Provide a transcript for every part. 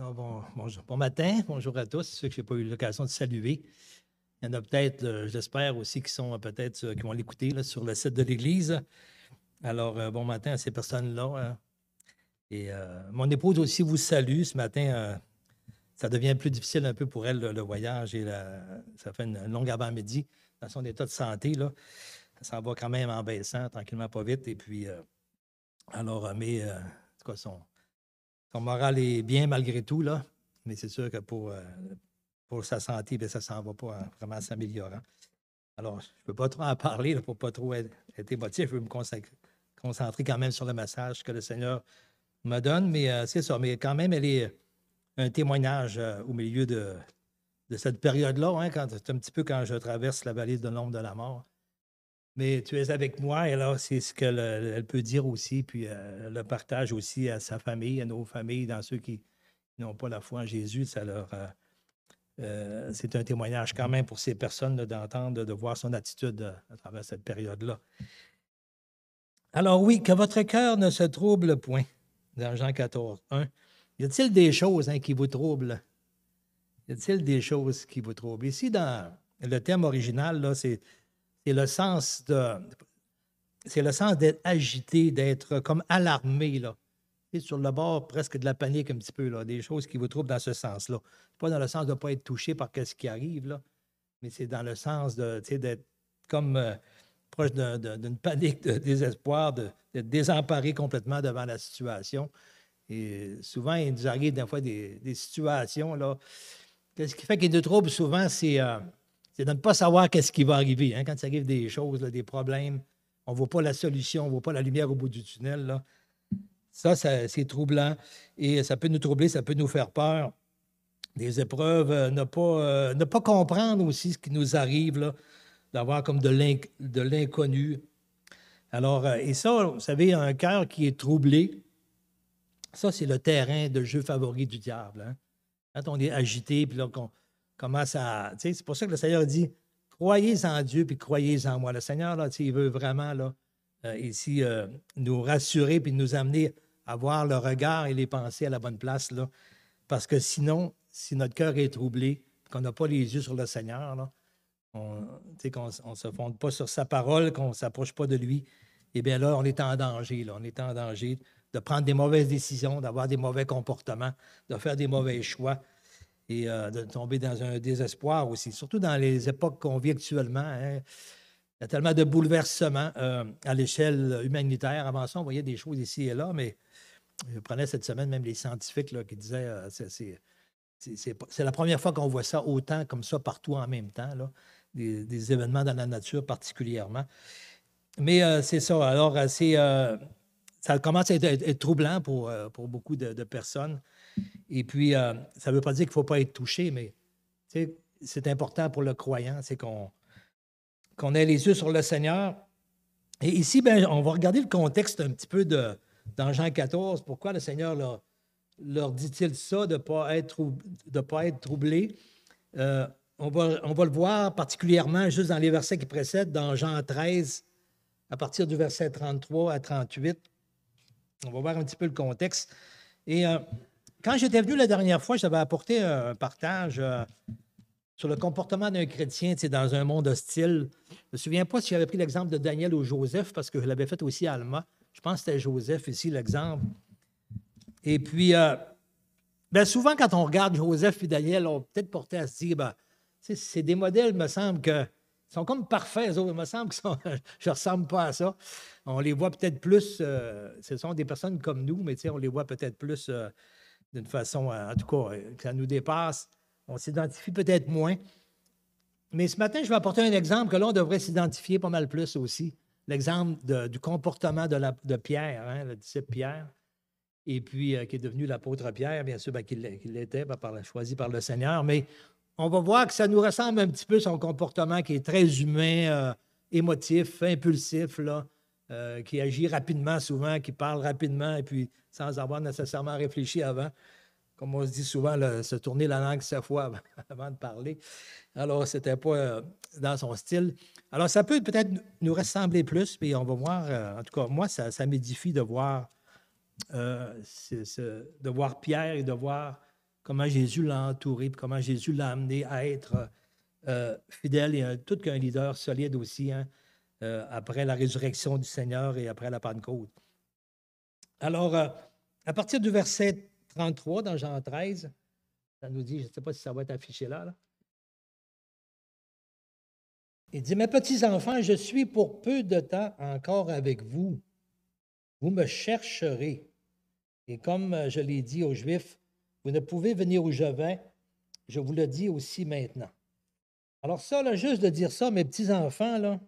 Alors, bon matin, bonjour à tous, ceux que je n'ai pas eu l'occasion de saluer. Il y en a peut-être, j'espère aussi, qui sont peut-être qui vont l'écouter là, sur le site de l'Église. Alors, bon matin à ces personnes-là. Et mon épouse aussi vous salue ce matin. Ça devient plus difficile un peu pour elle, le voyage, et ça fait une longue avant-midi dans son état de santé. Là. Ça s'en va quand même en baissant, tranquillement, pas vite. Et puis, mais en tout cas, son moral est bien malgré tout, là. Mais c'est sûr que pour sa santé, bien, ça ne s'en va pas vraiment s'améliorant. Alors, je ne peux pas trop en parler là, pour ne pas trop être émotif. Je veux me concentrer quand même sur le message que le Seigneur me donne. Mais c'est ça. Mais quand même, elle est un témoignage au milieu de cette période-là, hein, c'est un petit peu quand je traverse la vallée de l'ombre de la mort. Mais tu es avec moi, et là, c'est ce qu'elle peut dire aussi, puis elle le partage aussi à sa famille, à nos familles, dans ceux qui n'ont pas la foi en Jésus. C'est un témoignage quand même pour ces personnes là, d'entendre, de voir son attitude à travers cette période-là. Alors oui, que votre cœur ne se trouble point, dans Jean 14, 1. Y a-t-il des choses qui vous troublent? Y a-t-il des choses qui vous troublent? Ici, dans le thème original, là, c'est le sens d'être agité, d'être comme alarmé, là. Sur le bord presque de la panique un petit peu, là, des choses qui vous troublent dans ce sens-là. Pas dans le sens de ne pas être touché par ce qui arrive, là, mais c'est dans le sens d'être comme proche d'une panique, de désespoir, d'être désemparé complètement devant la situation. Et souvent, il nous arrive des fois des situations, là. Ce qui fait qu'il nous trouble souvent, c'est de ne pas savoir qu'est-ce qui va arriver. Hein, quand il arrive des choses, là, des problèmes, on ne voit pas la solution, on ne voit pas la lumière au bout du tunnel, là. Ça, c'est troublant et ça peut nous troubler, ça peut nous faire peur. Des épreuves, ne pas comprendre aussi ce qui nous arrive, là, d'avoir comme de l'inconnu. Alors, et ça, vous savez, un cœur qui est troublé, ça, c'est le terrain de jeu favori du diable. Hein? Quand on est agité, puis là, qu'on commence à... Tu sais, c'est pour ça que le Seigneur dit, croyez en Dieu, puis croyez en moi. Le Seigneur, là, tu sais, il veut vraiment, là, ici, nous rassurer, puis nous amener à voir le regard et les pensées à la bonne place, là. Parce que sinon, si notre cœur est troublé, qu'on n'a pas les yeux sur le Seigneur, là, qu'on ne se fonde pas sur sa parole, qu'on ne s'approche pas de lui, eh bien là, on est en danger. Là. On est en danger de prendre des mauvaises décisions, d'avoir des mauvais comportements, de faire des mauvais choix et de tomber dans un désespoir aussi. Surtout dans les époques qu'on vit actuellement. Hein. Il y a tellement de bouleversements à l'échelle humanitaire. Avant ça, on voyait des choses ici et là, mais je prenais cette semaine même les scientifiques là, qui disaient c'est la première fois qu'on voit ça autant comme ça partout en même temps, là, des événements dans la nature particulièrement. Mais c'est ça. Alors, ça commence à être troublant pour beaucoup de personnes. Et puis, ça ne veut pas dire qu'il ne faut pas être touché, mais c'est important pour le croyant, c'est qu'on ait les yeux sur le Seigneur. Et ici, ben, on va regarder le contexte un petit peu dans Jean 14. Pourquoi le Seigneur leur dit-il ça, de ne pas être troublé? On va le voir particulièrement juste dans les versets qui précèdent, dans Jean 13, à partir du verset 33 à 38. On va voir un petit peu le contexte. Et quand j'étais venu la dernière fois, j'avais apporté un partage sur le comportement d'un chrétien dans un monde hostile. Je ne me souviens pas si j'avais pris l'exemple de Daniel ou Joseph, parce que je l'avais fait aussi à Alma. Je pense que c'était Joseph ici, l'exemple. Et puis, bien souvent, quand on regarde Joseph et Daniel, on peut peut-être porté à se dire, ben, c'est des modèles, il me semble, que sont comme parfaits, eux autres. Il me semble que je ne ressemble pas à ça. On les voit peut-être plus, ce sont des personnes comme nous, mais on les voit peut-être plus d'une façon, en tout cas, que ça nous dépasse. On s'identifie peut-être moins. Mais ce matin, je vais apporter un exemple que là, on devrait s'identifier pas mal plus aussi. L'exemple du comportement de Pierre, hein, le disciple Pierre, et puis qui est devenu l'apôtre Pierre, bien sûr, qu'il l'était, choisi par le Seigneur. Mais on va voir que ça nous ressemble un petit peu son comportement qui est très humain, émotif, impulsif, là, qui agit rapidement souvent, qui parle rapidement et puis sans avoir nécessairement réfléchi avant. Comme on se dit souvent, se tourner la langue 7 fois avant de parler. Alors, ce n'était pas dans son style. Alors, ça peut peut-être nous ressembler plus, mais on va voir. En tout cas, moi, ça m'édifie de voir Pierre et de voir comment Jésus l'a entouré, puis comment Jésus l'a amené à être fidèle et tout qu'un leader solide aussi, hein, après la résurrection du Seigneur et après la Pentecôte. Alors, à partir du verset 33 dans Jean 13, ça nous dit, je ne sais pas si ça va être affiché là. Il dit, mes petits enfants, je suis pour peu de temps encore avec vous. Vous me chercherez. Et comme je l'ai dit aux Juifs, vous ne pouvez venir où je vais, je vous le dis aussi maintenant. Alors ça, là, juste de dire ça, mes petits enfants, là,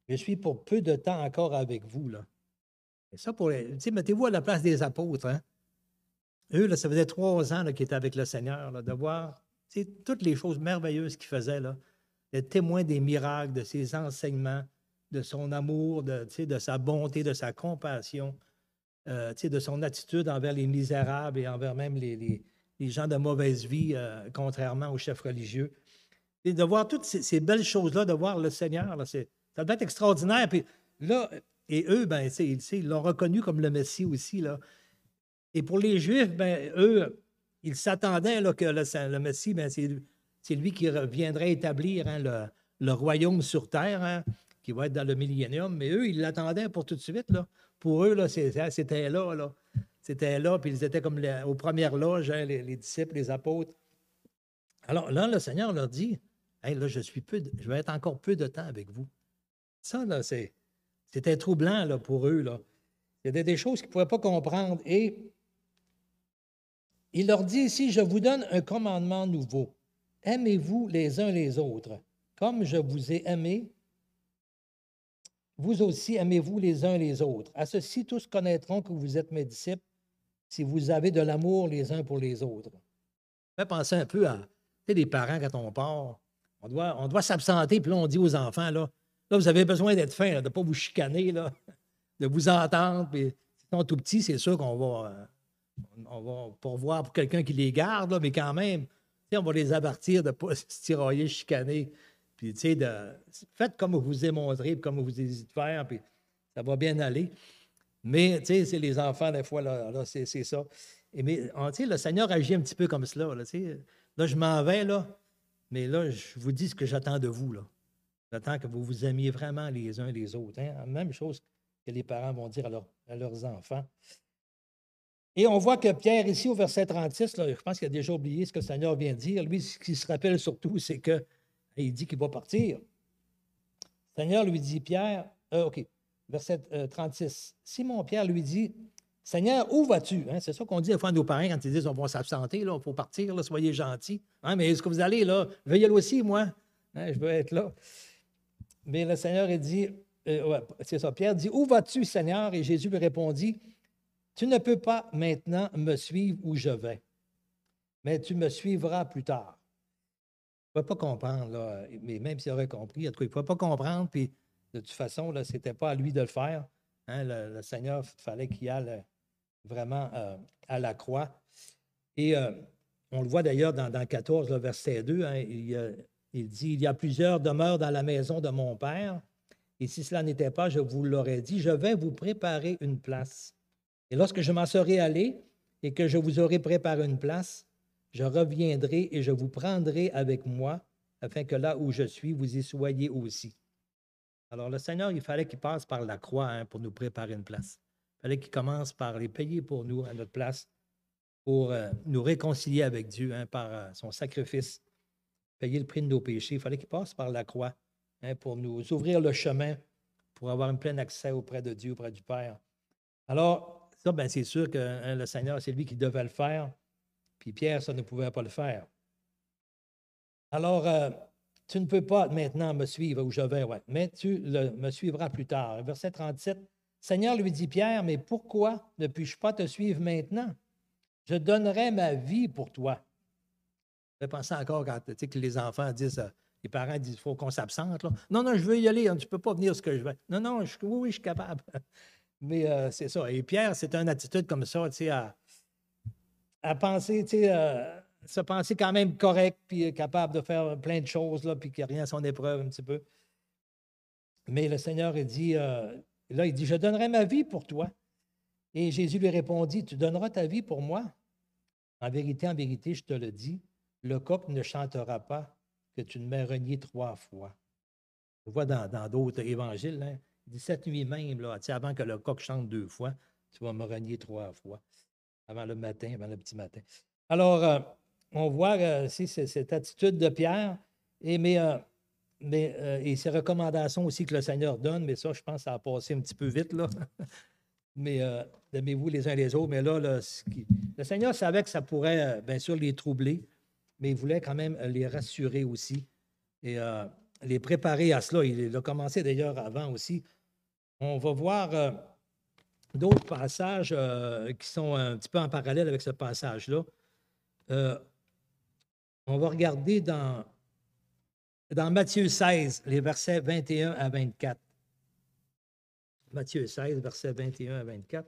je suis pour peu de temps encore avec vous. Là. Et ça, mettez-vous à la place des apôtres. Hein? Eux, là, ça faisait 3 ans qu'ils étaient avec le Seigneur, là, de voir toutes les choses merveilleuses qu'il faisait, là, d'être témoin des miracles, de ses enseignements, de son amour, de sa bonté, de sa compassion, de son attitude envers les misérables et envers même les gens de mauvaise vie, contrairement aux chefs religieux. Et de voir toutes ces belles choses-là, de voir le Seigneur, là, ça doit être extraordinaire. Puis là, et eux, ben, ils l'ont reconnu comme le Messie aussi. Là. Et pour les Juifs, ben, eux, ils s'attendaient là, que le Messie, ben, c'est lui qui viendrait établir hein, le royaume sur terre, hein, qui va être dans le millénium. Mais eux, ils l'attendaient pour tout de suite. Là. Pour eux, là, c'était là, là. C'était là, puis ils étaient comme aux premières loges, hein, les disciples, les apôtres. Alors là, le Seigneur leur dit, hey, là, je vais être encore peu de temps avec vous. Ça, là, c'était troublant là, pour eux. Là. Il y avait des choses qu'ils ne pouvaient pas comprendre. Et il leur dit ici, je vous donne un commandement nouveau. Aimez-vous les uns les autres. Comme je vous ai aimé, vous aussi aimez-vous les uns les autres. À ceci, tous connaîtront que vous êtes mes disciples si vous avez de l'amour les uns pour les autres. Je vais penser un peu à les parents quand on part. On doit s'absenter, puis là, on dit aux enfants, là, vous avez besoin d'être fin, là, de ne pas vous chicaner, là, de vous entendre. Puis, s'ils sont tout petits, c'est sûr qu'on va pourvoir pour quelqu'un qui les garde, là, mais quand même, on va les avertir de ne pas se tirailler, chicaner. Puis, faites comme vous vous montré, comme vous hésitez de faire, puis ça va bien aller. Mais, c'est les enfants, des fois, là c'est ça. Mais, le Seigneur agit un petit peu comme cela. Là, je m'en vais, là, mais là, je vous dis ce que j'attends de vous. Là. J'attends que vous vous aimiez vraiment les uns les autres. Hein? Même chose que les parents vont dire à leurs enfants. Et on voit que Pierre, ici, au verset 36, là, je pense qu'il a déjà oublié ce que le Seigneur vient de dire. Lui, ce qu'il se rappelle surtout, c'est qu'il dit qu'il va partir. Le Seigneur lui dit, Pierre, OK, verset 36. Simon-Pierre lui dit, Seigneur, où vas-tu? Hein, c'est ça qu'on dit des fois à nos parents quand ils disent on va s'absenter, il faut partir, là, soyez gentils. Hein, mais est-ce que vous allez là? Je veux y aller aussi, moi. Hein, je veux être là. Mais le Seigneur, il dit, c'est ça, Pierre dit, où vas-tu, Seigneur? Et Jésus lui répondit, tu ne peux pas maintenant me suivre où je vais, mais tu me suivras plus tard. Il ne pouvait pas comprendre, là, mais même s'il aurait compris, en tout cas, il ne pouvait pas comprendre, puis de toute façon, ce n'était pas à lui de le faire. Hein, le Seigneur, il fallait qu'il aille vraiment à la croix. Et on le voit d'ailleurs dans 14, le verset 2, hein, il dit, il y a plusieurs demeures dans la maison de mon Père, et si cela n'était pas, je vous l'aurais dit, je vais vous préparer une place. Et lorsque je m'en serai allé et que je vous aurai préparé une place, je reviendrai et je vous prendrai avec moi, afin que là où je suis, vous y soyez aussi. Alors le Seigneur, il fallait qu'il passe par la croix hein, pour nous préparer une place. Il fallait qu'il commence par les payer pour nous à notre place, pour nous réconcilier avec Dieu hein, par son sacrifice, payer le prix de nos péchés. Il fallait qu'il passe par la croix hein, pour nous ouvrir le chemin, pour avoir un plein accès auprès de Dieu, auprès du Père. Alors, ça, ben, c'est sûr que hein, le Seigneur, c'est lui qui devait le faire, puis Pierre, ça ne pouvait pas le faire. Alors, tu ne peux pas maintenant me suivre où je vais, ouais, mais tu me suivras plus tard. Verset 37, Seigneur lui dit Pierre, mais pourquoi ne puis-je pas te suivre maintenant? Je donnerai ma vie pour toi. Je vais penser encore quand que les enfants disent, les parents disent, il faut qu'on s'absente. Là. Non, je veux y aller, hein, tu ne peux pas venir ce que je veux. Non, oui, je suis capable. Mais c'est ça. Et Pierre, c'est une attitude comme ça, à penser, se penser quand même correct, puis capable de faire plein de choses, là, puis qu'il n'y a rien à son épreuve un petit peu. Mais le Seigneur, il dit, je donnerai ma vie pour toi. Et Jésus lui répondit, tu donneras ta vie pour moi. en vérité, je te le dis, le coq ne chantera pas que tu ne m'aies renié 3 fois. On voit dans d'autres évangiles, hein, il dit cette nuit même, là, avant que le coq chante 2 fois, tu vas me renier 3 fois, avant le matin, avant le petit matin. Alors, on voit cette attitude de Pierre, et ces recommandations aussi que le Seigneur donne, mais ça, je pense que ça a passé un petit peu vite, là. Mais aimez-vous les uns les autres. Mais là, le Seigneur savait que ça pourrait, bien sûr, les troubler, mais il voulait quand même les rassurer aussi et les préparer à cela. Il a commencé d'ailleurs avant aussi. On va voir d'autres passages qui sont un petit peu en parallèle avec ce passage-là. On va regarder dans Matthieu 16, les versets 21 à 24. Matthieu 16, versets 21 à 24.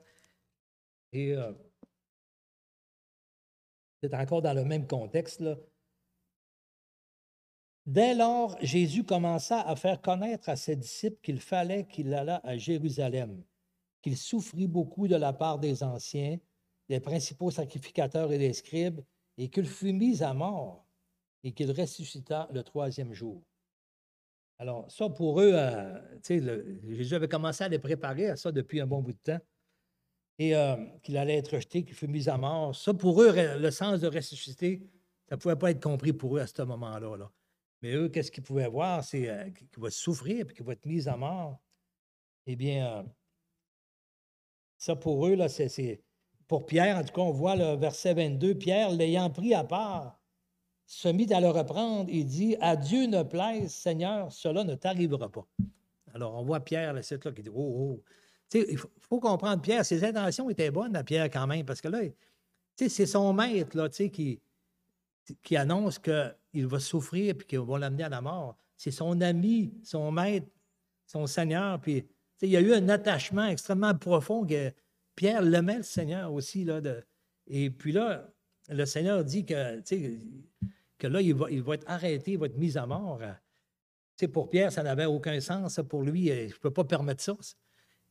Et c'est encore dans le même contexte, là. Dès lors, Jésus commença à faire connaître à ses disciples qu'il fallait qu'il allât à Jérusalem, qu'il souffrit beaucoup de la part des anciens, des principaux sacrificateurs et des scribes, et qu'il fut mis à mort, et qu'il ressuscita le 3e jour. Alors, ça, pour eux, Jésus avait commencé à les préparer à ça depuis un bon bout de temps, et qu'il allait être rejeté, qu'il fut mis à mort. Ça, pour eux, le sens de ressusciter, ça ne pouvait pas être compris pour eux à ce moment-là, là. Mais eux, qu'est-ce qu'ils pouvaient voir? C'est qu'il va souffrir et qu'il va être mis à mort. Eh bien, ça pour eux, là, c'est pour Pierre, en tout cas, on voit le verset 22, Pierre, l'ayant pris à part, se mit à le reprendre et dit, à Dieu ne plaise, Seigneur, cela ne t'arrivera pas. Alors, on voit Pierre, là, c'est là, qui dit, oh, oh. Tu sais, il faut comprendre, Pierre, ses intentions étaient bonnes à Pierre quand même, parce que là, tu sais, c'est son maître, là, tu sais, qui annonce qu'il va souffrir et qu'ils vont l'amener à la mort. C'est son ami, son maître, son Seigneur. Puis, il y a eu un attachement extrêmement profond que Pierre l'aimait, le Seigneur aussi. Là, et puis là, le Seigneur dit que là, il va être arrêté, il va être mis à mort. Pour Pierre, ça n'avait aucun sens. Pour lui, je ne peux pas permettre ça.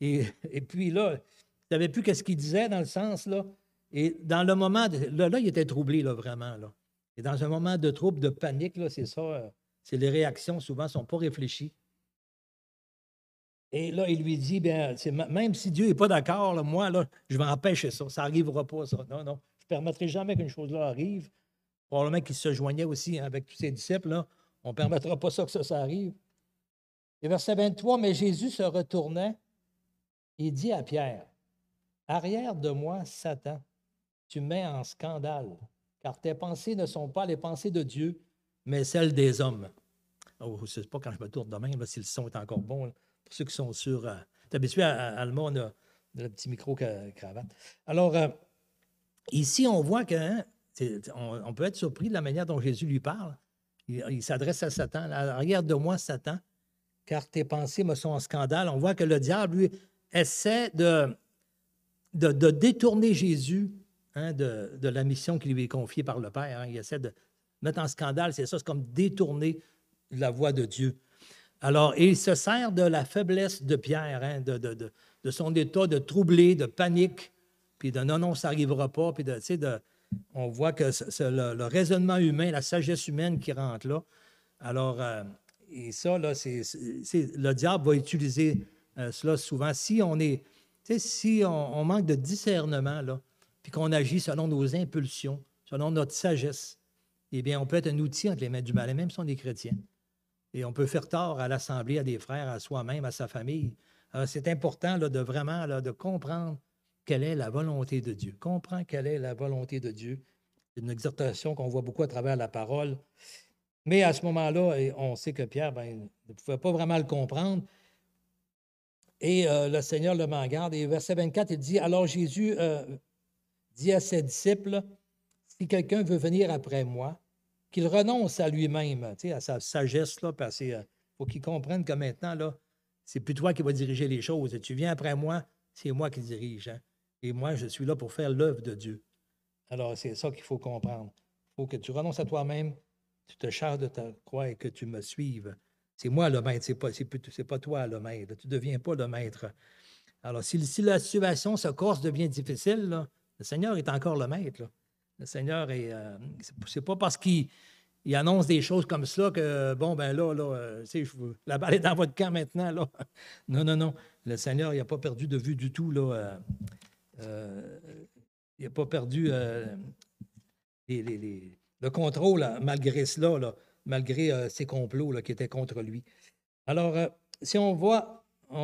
Et puis là, il ne savait plus ce qu'il disait dans le sens, là. Et dans le moment, là, il était troublé, là, vraiment, là. Et dans un moment de trouble, de panique, là, c'est ça, c'est les réactions, souvent, ne sont pas réfléchies. Et là, il lui dit, bien, même si Dieu n'est pas d'accord, là, moi, là, je vais empêcher ça. Ça n'arrivera pas, ça. Non, non. Je ne permettrai jamais qu'une chose-là arrive. Probablement qu'il se joignait aussi avec tous ses disciples, là. On ne permettra pas ça que ça arrive. Et verset 23, mais Jésus se retournait et dit à Pierre, arrière de moi, Satan, tu mets en scandale, car tes pensées ne sont pas les pensées de Dieu, mais celles des hommes. Oh, je ne sais pas quand je me tourne demain, là, si le son est encore bon. Là, pour ceux qui sont sur. Tu es habitué à le monde, on a le petit micro-cravate. Alors, ici, on voit que on peut être surpris de la manière dont Jésus lui parle. Il s'adresse à Satan. Regarde de moi, Satan, car tes pensées me sont en scandale. On voit que le diable, lui, essaie de détourner Jésus, hein, de la mission qui lui est confiée par le Père. Hein. Il essaie de mettre en scandale, c'est ça, c'est comme détourner la voix de Dieu. Alors, il se sert de la faiblesse de Pierre, hein, de son état de troublé, de panique, puis de non, ça n'arrivera pas, puis on voit que c'est le raisonnement humain, la sagesse humaine qui rentre là. Alors, et ça, là, le diable va utiliser cela souvent. Si on manque de discernement, là, puis qu'on agit selon nos impulsions, selon notre sagesse, eh bien, on peut être un outil entre les mains du mal, même si on est chrétien. Et on peut faire tort à l'Assemblée, à des frères, à soi-même, à sa famille. Alors, c'est important là, de vraiment de comprendre quelle est la volonté de Dieu. Comprends quelle est la volonté de Dieu. C'est une exhortation qu'on voit beaucoup à travers la parole. Mais à ce moment-là, on sait que Pierre ne pouvait pas vraiment le comprendre. Et le Seigneur le met en garde. Et verset 24, il dit, alors Jésus dit à ses disciples, si quelqu'un veut venir après moi, qu'il renonce à lui-même, à sa sagesse, là, parce qu'il faut qu'il comprenne que maintenant, là, c'est plus toi qui vas diriger les choses. Et tu viens après moi, c'est moi qui dirige. Hein? Et moi, je suis là pour faire l'œuvre de Dieu. Alors, c'est ça qu'il faut comprendre. Il faut que tu renonces à toi-même, tu te charges de ta croix et que tu me suives. C'est moi le maître, c'est pas toi le maître. Tu ne deviens pas le maître. Alors, si la situation se corse, devient difficile, là, le Seigneur est encore le maître. Là. Le Seigneur c'est pas parce qu'il annonce des choses comme ça que, bon, ben là, la balle est dans votre camp maintenant, là. Non, non, non. Le Seigneur, il n'a pas perdu de vue du tout, là. Il n'a pas perdu le contrôle, là, malgré cela, là, malgré ces complots là, qui étaient contre lui. Alors, si on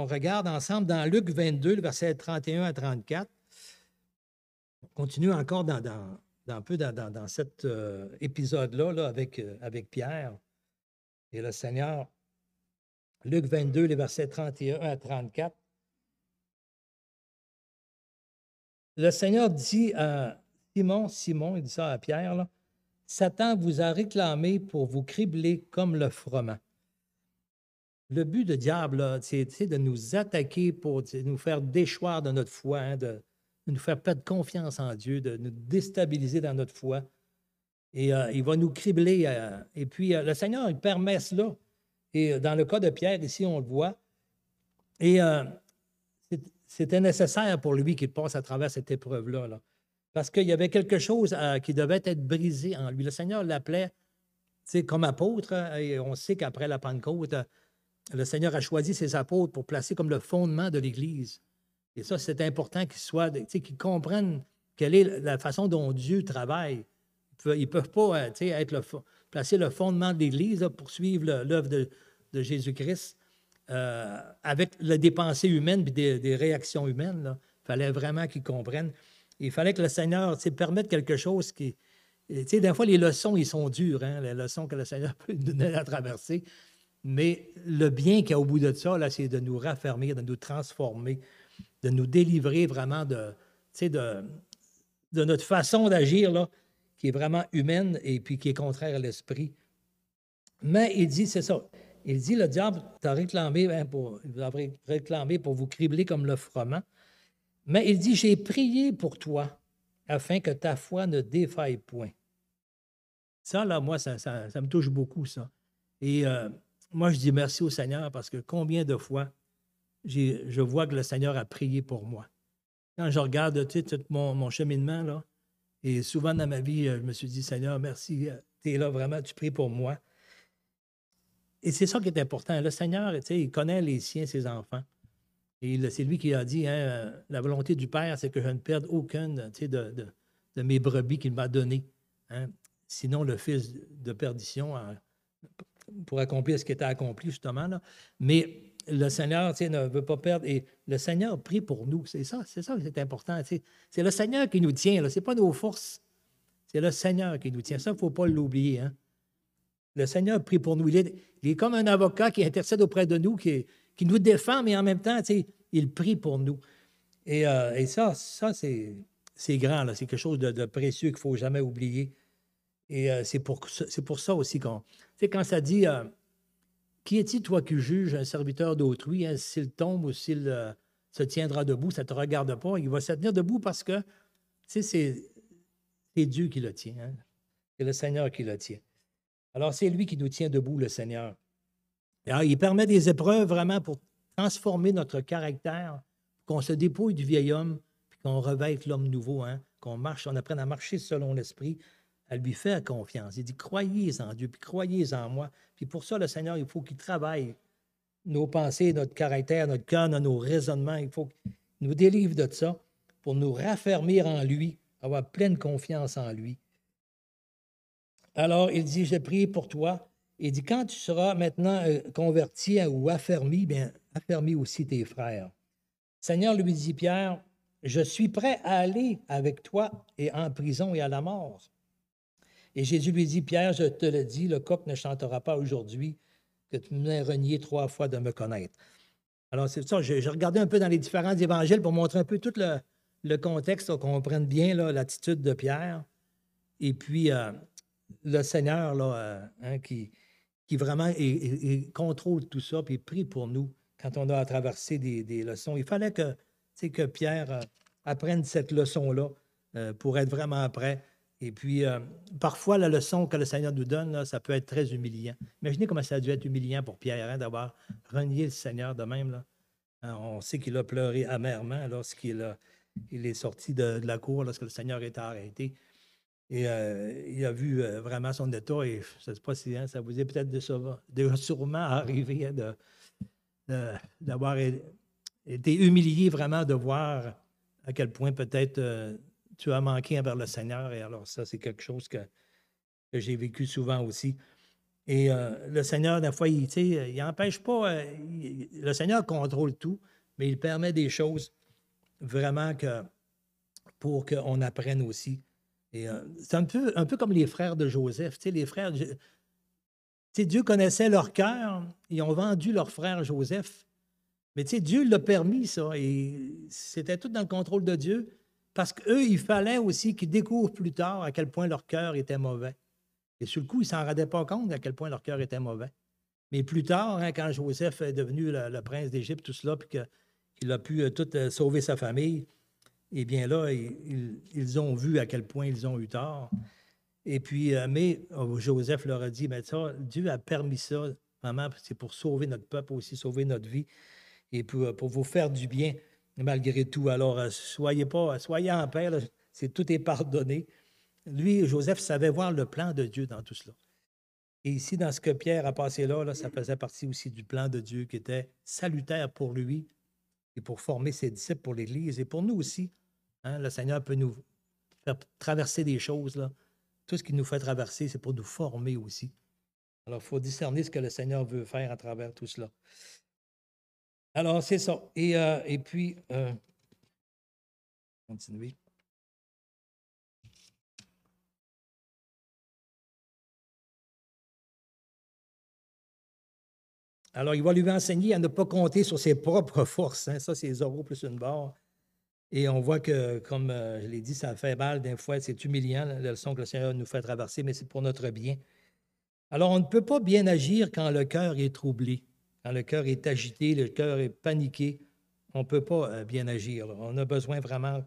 regarde ensemble dans Luc 22, le verset 31 à 34, on continue encore un peu dans cet épisode-là là, avec Pierre et le Seigneur. Luc 22, les versets 31 à 34. Le Seigneur dit à Simon, il dit ça à Pierre, là, Satan vous a réclamé pour vous cribler comme le froment. Le but du diable, c'est de nous attaquer pour nous faire déchoir de notre foi, hein, de nous faire perdre confiance en Dieu, de nous déstabiliser dans notre foi. Et il va nous cribler. Et puis, le Seigneur, il permet cela. Et dans le cas de Pierre, ici, on le voit. Et c'était nécessaire pour lui qu'il passe à travers cette épreuve-là. Là, parce qu'il y avait quelque chose qui devait être brisé en lui. Le Seigneur l'appelait comme apôtre. Et on sait qu'après la Pentecôte, le Seigneur a choisi ses apôtres pour placer comme le fondement de l'Église. Et ça, c'est important qu'ils comprennent quelle est la façon dont Dieu travaille. Ils ne peuvent pas placer le fondement de l'Église pour suivre l'œuvre de Jésus-Christ avec des pensées humaines et des réactions humaines. Il fallait vraiment qu'ils comprennent. Il fallait que le Seigneur permette quelque chose qui... Des fois, les leçons, ils sont dures, hein, les leçons que le Seigneur peut nous donner à traverser. Mais le bien qu'il y a au bout de ça, là, c'est de nous raffermir, de nous transformer, de nous délivrer vraiment de notre façon d'agir, là, qui est vraiment humaine et puis qui est contraire à l'esprit. Mais il dit, c'est ça, il dit, le diable t'a réclamé, pour vous cribler comme le froment. Mais il dit, j'ai prié pour toi afin que ta foi ne défaille point. Ça, là, moi, ça me touche beaucoup, ça. Et moi, je dis merci au Seigneur parce que combien de fois je vois que le Seigneur a prié pour moi. Quand je regarde tout mon cheminement, là, et souvent dans ma vie, je me suis dit, Seigneur, merci, tu es là vraiment, tu pries pour moi. Et c'est ça qui est important. Le Seigneur, il connaît les siens, ses enfants. Et c'est lui qui a dit, hein, la volonté du Père, c'est que je ne perde aucune de mes brebis qu'il m'a données. Hein. Sinon, le fils de perdition pour accomplir ce qui était accompli, justement. Là. Mais le Seigneur ne veut pas perdre. Et le Seigneur prie pour nous. C'est ça qui est important. C'est le Seigneur qui nous tient. Ce n'est pas nos forces. C'est le Seigneur qui nous tient. Ça, il ne faut pas l'oublier. Hein. Le Seigneur prie pour nous. Il est comme un avocat qui intercède auprès de nous, qui nous défend, mais en même temps, il prie pour nous. Et ça c'est grand. C'est quelque chose de précieux qu'il ne faut jamais oublier. Et c'est pour ça aussi quand ça dit qui es-tu, toi, qui juges un serviteur d'autrui, hein, s'il tombe ou s'il se tiendra debout, ça ne te regarde pas. Il va se tenir debout parce que c'est Dieu qui le tient. Hein. C'est le Seigneur qui le tient. Alors, c'est lui qui nous tient debout, le Seigneur. Alors, il permet des épreuves vraiment pour transformer notre caractère, qu'on se dépouille du vieil homme, puis qu'on revête l'homme nouveau, hein, qu'on apprenne à marcher selon l'Esprit, à lui faire confiance. Il dit, croyez en Dieu, puis croyez en moi. Puis pour ça, le Seigneur, il faut qu'il travaille nos pensées, notre caractère, notre cœur, nos raisonnements. Il faut qu'il nous délivre de ça pour nous raffermir en lui, avoir pleine confiance en lui. Alors, il dit, j'ai prié pour toi. Il dit, quand tu seras maintenant converti ou affermi, bien, affermis aussi tes frères. Seigneur, lui dit Pierre, je suis prêt à aller avec toi et en prison et à la mort. Et Jésus lui dit, Pierre, je te le dis, le coq ne chantera pas aujourd'hui que tu m'aies renié 3 fois de me connaître. Alors, c'est ça, j'ai regardé un peu dans les différents évangiles pour montrer un peu tout le contexte, qu'on comprenne bien l'attitude de Pierre. Et puis, le Seigneur hein, qui vraiment contrôle tout ça, puis prie pour nous quand on a à traverser des leçons. Il fallait que Pierre apprenne cette leçon-là pour être vraiment prêt. Et puis, parfois, la leçon que le Seigneur nous donne, là, ça peut être très humiliant. Imaginez comment ça a dû être humiliant pour Pierre hein, d'avoir renié le Seigneur de même. Là. On sait qu'il a pleuré amèrement lorsqu'il est sorti de la cour, lorsque le Seigneur était arrêté. Et il a vu vraiment son état, et je ne sais pas si ça vous est peut-être de sûrement arrivé hein, d'avoir été humilié vraiment de voir à quel point peut-être tu as manqué envers le Seigneur. Et alors ça, c'est quelque chose que j'ai vécu souvent aussi. Et le Seigneur, des fois, il n'empêche pas, le Seigneur contrôle tout, mais il permet des choses vraiment pour qu'on apprenne aussi. Et c'est un peu comme les frères de Joseph. Les frères, Dieu connaissait leur cœur, ils ont vendu leur frère Joseph. Mais Dieu l'a permis, ça, et c'était tout dans le contrôle de Dieu, parce qu'eux, il fallait aussi qu'ils découvrent plus tard à quel point leur cœur était mauvais. Et sur le coup, ils ne s'en rendaient pas compte à quel point leur cœur était mauvais. Mais plus tard, hein, quand Joseph est devenu le prince d'Égypte, tout cela, puis qu'il a pu tout sauver sa famille, eh bien là, ils ont vu à quel point ils ont eu tort. Et puis, mais Joseph leur a dit, mais ça, Dieu a permis ça, vraiment, c'est pour sauver notre peuple aussi, sauver notre vie, et pour vous faire du bien malgré tout. Alors, soyez en paix, là, tout est pardonné. Lui, Joseph, savait voir le plan de Dieu dans tout cela. Et ici, dans ce que Pierre a passé là, ça faisait partie aussi du plan de Dieu qui était salutaire pour lui et pour former ses disciples pour l'Église et pour nous aussi. Hein, le Seigneur peut nous faire traverser des choses. Là. Tout ce qu'il nous fait traverser, c'est pour nous former aussi. Alors, il faut discerner ce que le Seigneur veut faire à travers tout cela. Alors, c'est ça. Et puis, continuer. Alors, il va lui enseigner à ne pas compter sur ses propres forces. Hein. Ça, c'est 0 plus une barre. Et on voit que, comme je l'ai dit, ça fait mal des fois, c'est humiliant, la leçon que le Seigneur nous fait traverser, mais c'est pour notre bien. Alors, on ne peut pas bien agir quand le cœur est troublé, quand le cœur est agité, le cœur est paniqué. On ne peut pas bien agir. Là. On a besoin vraiment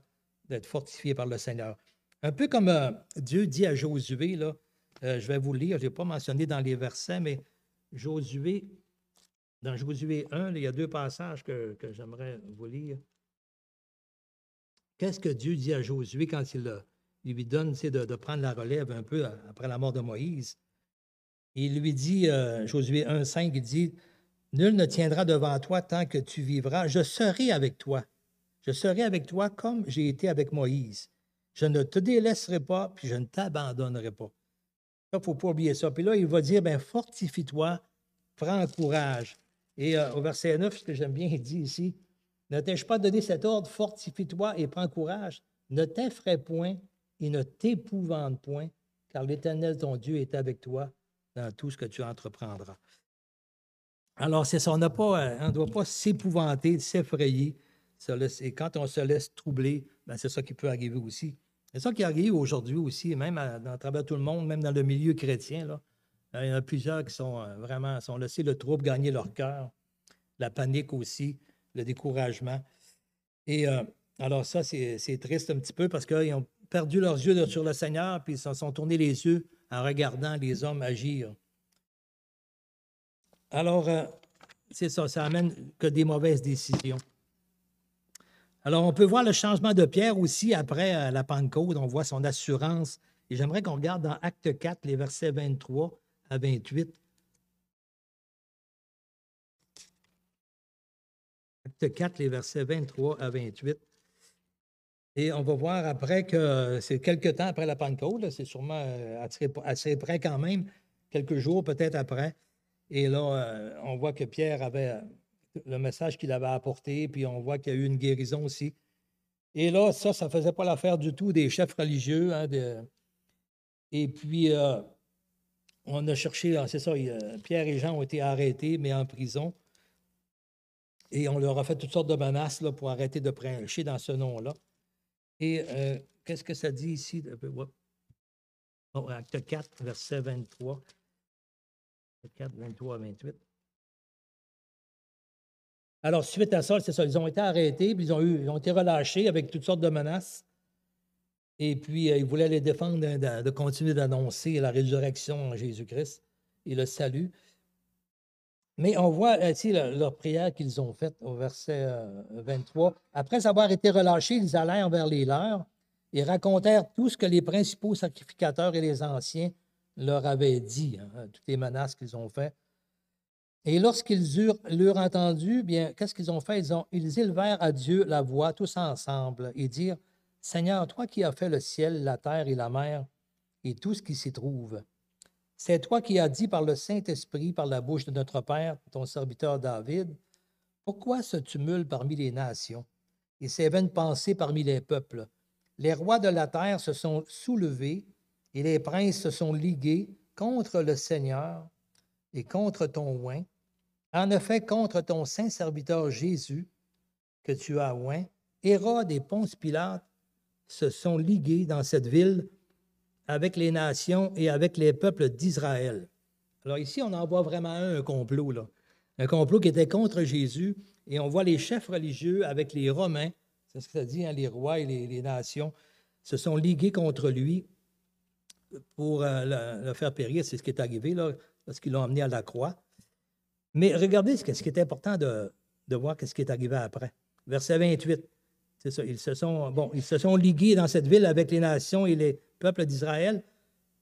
d'être fortifié par le Seigneur. Un peu comme Dieu dit à Josué, là, je vais vous le lire, je n'ai pas mentionné dans les versets, mais Josué, dans Josué 1, là, il y a 2 passages que j'aimerais vous lire. Qu'est-ce que Dieu dit à Josué quand il lui donne de prendre la relève un peu après la mort de Moïse? Il lui dit, Josué 1,5, il dit, « Nul ne tiendra devant toi tant que tu vivras. Je serai avec toi. Je serai avec toi comme j'ai été avec Moïse. Je ne te délaisserai pas, puis je ne t'abandonnerai pas. » Il ne faut pas oublier ça. Puis là, il va dire, « Fortifie-toi, prends courage. » Et au verset 9, ce que j'aime bien, il dit ici, « Ne t'ai-je pas donné cet ordre, fortifie-toi et prends courage. Ne t'effraie point et ne t'épouvante point, car l'Éternel, ton Dieu, est avec toi dans tout ce que tu entreprendras. » Alors, c'est ça, on ne doit pas s'épouvanter, s'effrayer. Et quand on se laisse troubler, c'est ça qui peut arriver aussi. C'est ça qui arrive aujourd'hui aussi, même à travers tout le monde, même dans le milieu chrétien. Là. Il y en a plusieurs qui sont vraiment laissés le trouble gagner leur cœur, la panique aussi, le découragement. Et alors ça, c'est triste un petit peu parce qu'ils ont perdu leurs yeux sur le Seigneur, puis ils se sont tournés les yeux en regardant les hommes agir. Alors, c'est ça, ça amène que des mauvaises décisions. Alors, on peut voir le changement de Pierre aussi après la Pentecôte, on voit son assurance. Et j'aimerais qu'on regarde dans Acte 4, les versets 23 à 28. Acte 4, les versets 23 à 28. Et on va voir après que c'est quelques temps après la Pentecôte, là, c'est sûrement assez près quand même, quelques jours peut-être après. Et là, on voit que Pierre avait le message qu'il avait apporté, puis on voit qu'il y a eu une guérison aussi. Et là, ça ne faisait pas l'affaire du tout des chefs religieux. Hein, Et puis, on a cherché, c'est ça, Pierre et Jean ont été arrêtés, mais en prison. Et on leur a fait toutes sortes de menaces là, pour arrêter de prêcher dans ce nom-là. Et qu'est-ce que ça dit ici? Acte 4, verset 23. Acte 4, 23 à 28. Alors, suite à ça, c'est ça, ils ont été arrêtés, puis ils ont été relâchés avec toutes sortes de menaces. Et puis, ils voulaient les défendre de continuer d'annoncer la résurrection en Jésus-Christ et le salut. Mais on voit ici leur prière qu'ils ont faite au verset 23. Après avoir été relâchés, ils allèrent vers les leurs et racontèrent tout ce que les principaux sacrificateurs et les anciens leur avaient dit, hein, toutes les menaces qu'ils ont faites. Et lorsqu'ils l'eurent entendu, bien, qu'est-ce qu'ils ont fait? Ils élevèrent à Dieu la voix tous ensemble et dirent, Seigneur, toi qui as fait le ciel, la terre et la mer et tout ce qui s'y trouve, c'est toi qui as dit par le Saint-Esprit, par la bouche de notre Père, ton serviteur David, pourquoi ce tumulte parmi les nations et ces vaines pensées parmi les peuples? Les rois de la terre se sont soulevés et les princes se sont ligués contre le Seigneur et contre ton oint, en effet contre ton saint serviteur Jésus que tu as oint. Hérode et Ponce Pilate se sont ligués dans cette ville avec les nations et avec les peuples d'Israël. Alors ici, on en voit vraiment un complot, là. Un complot qui était contre Jésus, et on voit les chefs religieux avec les Romains, c'est ce que ça dit, hein, les rois et les nations, se sont ligués contre lui pour le faire périr. C'est ce qui est arrivé, là, lorsqu'ils l'ont emmené à la croix. Mais regardez ce qui est important de voir ce qui est arrivé après. Verset 28, c'est ça, ils se sont ligués dans cette ville avec les nations et les peuples d'Israël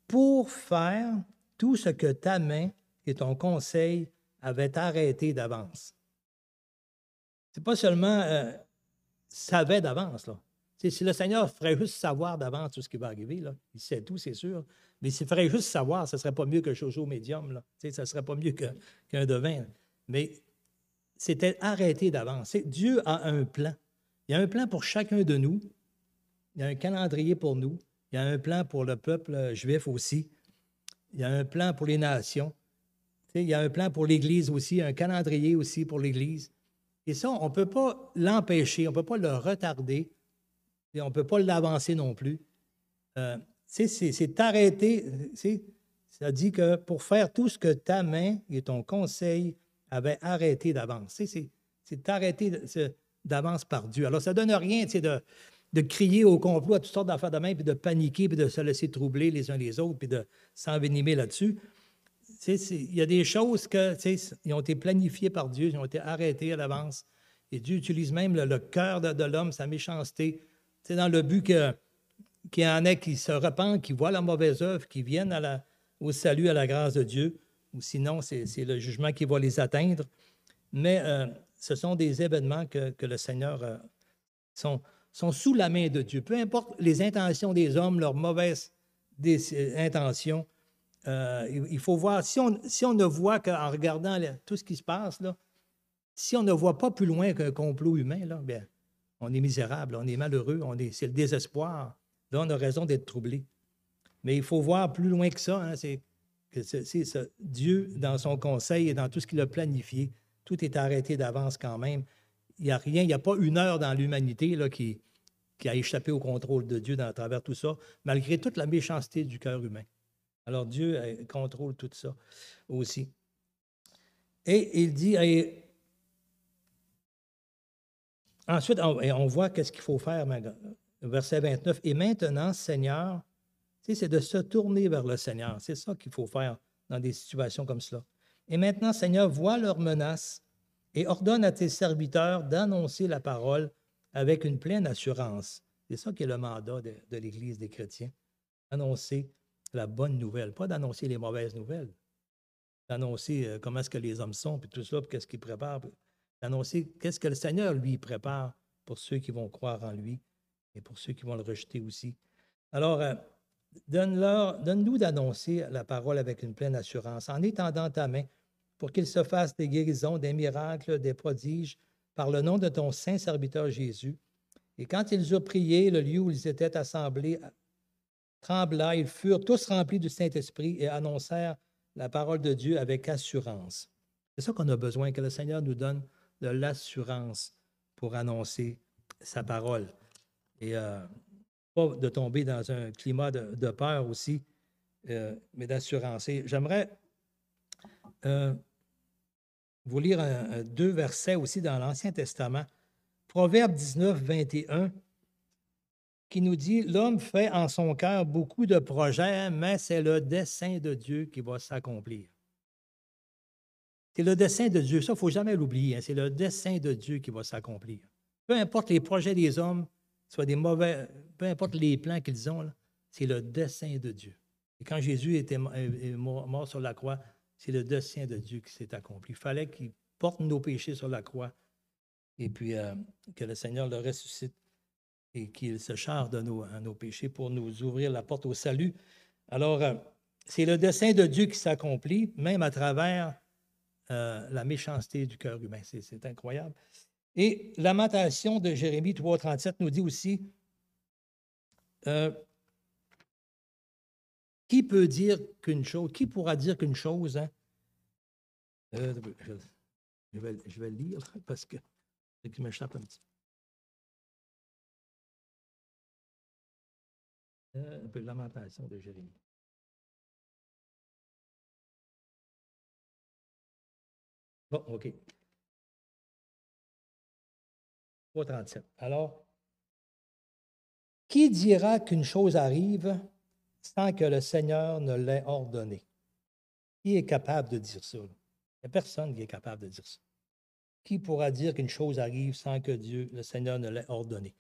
pour faire tout ce que ta main et ton conseil avaient arrêté d'avance. C'est pas seulement savait d'avance, là. Si le Seigneur ferait juste savoir d'avance tout ce qui va arriver, là, il sait tout, c'est sûr, mais s'il ferait juste savoir, ce ne serait pas mieux que Jojo médium, là. Ça ne serait pas mieux qu'un devin. Mais c'était arrêté d'avance. Dieu a un plan. Il y a un plan pour chacun de nous. Il y a un calendrier pour nous. Il y a un plan pour le peuple juif aussi. Il y a un plan pour les nations. Il y a un plan pour l'Église aussi, un calendrier aussi pour l'Église. Et ça, on ne peut pas l'empêcher, on ne peut pas le retarder, et on ne peut pas l'avancer non plus. C'est arrêté. Ça dit que pour faire tout ce que ta main et ton conseil avaient arrêté d'avance. C'est arrêté d'avance par Dieu. Alors, ça ne donne rien de crier au complot à toutes sortes d'affaires de main, puis de paniquer, puis de se laisser troubler les uns les autres, puis de s'envenimer là-dessus. Il y a des choses qui ont été planifiées par Dieu, qui ont été arrêtées à l'avance. Et Dieu utilise même le cœur de l'homme, sa méchanceté, dans le but qu'il y en ait qui se repentent, qui voient la mauvaise œuvre, qui viennent au salut, à la grâce de Dieu. Ou sinon, c'est le jugement qui va les atteindre. Mais ce sont des événements que le Seigneur sont sous la main de Dieu. Peu importe les intentions des hommes, leurs mauvaises intentions, il faut voir, si on ne voit qu'en regardant tout ce qui se passe, là, si on ne voit pas plus loin qu'un complot humain, là, bien, on est misérable, on est malheureux, c'est le désespoir. Là, on a raison d'être troublé. Mais il faut voir plus loin que ça. Hein, c'est ça. Dieu, dans son conseil et dans tout ce qu'il a planifié, tout est arrêté d'avance quand même. Il n'y a rien, il n'y a pas une heure dans l'humanité là, qui a échappé au contrôle de Dieu à travers tout ça, malgré toute la méchanceté du cœur humain. Alors Dieu contrôle tout ça aussi. Et il dit, ensuite, on voit qu'est-ce qu'il faut faire, verset 29. Et maintenant, Seigneur, c'est de se tourner vers le Seigneur. C'est ça qu'il faut faire dans des situations comme cela. Et maintenant, Seigneur, vois leurs menaces et ordonne à tes serviteurs d'annoncer la parole avec une pleine assurance. C'est ça qui est le mandat de l'Église des chrétiens. Annoncer la bonne nouvelle, pas d'annoncer les mauvaises nouvelles. D'annoncer comment est-ce que les hommes sont, puis tout ça, puis qu'est-ce qu'ils préparent. D'annoncer qu'est-ce que le Seigneur, lui, prépare pour ceux qui vont croire en lui et pour ceux qui vont le rejeter aussi. Alors, donne-nous d'annoncer la parole avec une pleine assurance, en étendant ta main pour qu'il se fasse des guérisons, des miracles, des prodiges, par le nom de ton saint serviteur Jésus. Et quand ils eurent prié, le lieu où ils étaient assemblés trembla, ils furent tous remplis du Saint-Esprit et annoncèrent la parole de Dieu avec assurance. C'est ça qu'on a besoin, que le Seigneur nous donne de l'assurance pour annoncer sa parole. Et pas de tomber dans un climat de peur aussi, mais d'assurance. Et j'aimerais vous lire deux versets aussi dans l'Ancien Testament. Proverbe 19, 21, qui nous dit « L'homme fait en son cœur beaucoup de projets, mais c'est le dessein de Dieu qui va s'accomplir. » C'est le dessein de Dieu. Ça, il ne faut jamais l'oublier. Hein, c'est le dessein de Dieu qui va s'accomplir. Peu importe les projets des hommes, soit des mauvais, peu importe les plans qu'ils ont, là, c'est le dessein de Dieu. Et quand Jésus est mort sur la croix, c'est le dessein de Dieu qui s'est accompli. Il fallait qu'il porte nos péchés sur la croix et puis que le Seigneur le ressuscite et qu'il se charge de nos péchés pour nous ouvrir la porte au salut. Alors, c'est le dessein de Dieu qui s'accomplit, même à travers la méchanceté du cœur humain. C'est incroyable. Et Lamentation de Jérémie 3,37 nous dit aussi qui peut dire qu'une chose, qui pourra dire qu'une chose, hein? Je vais le lire parce que c'est qui m'échappe un petit peu. Un peu de Lamentation de Jérémie. Bon, OK. 3,37. Alors, qui dira qu'une chose arrive sans que le Seigneur ne l'ait ordonné? Qui est capable de dire ça? Il n'y a personne qui est capable de dire ça. Qui pourra dire qu'une chose arrive sans que Dieu, le Seigneur, ne l'ait ordonné?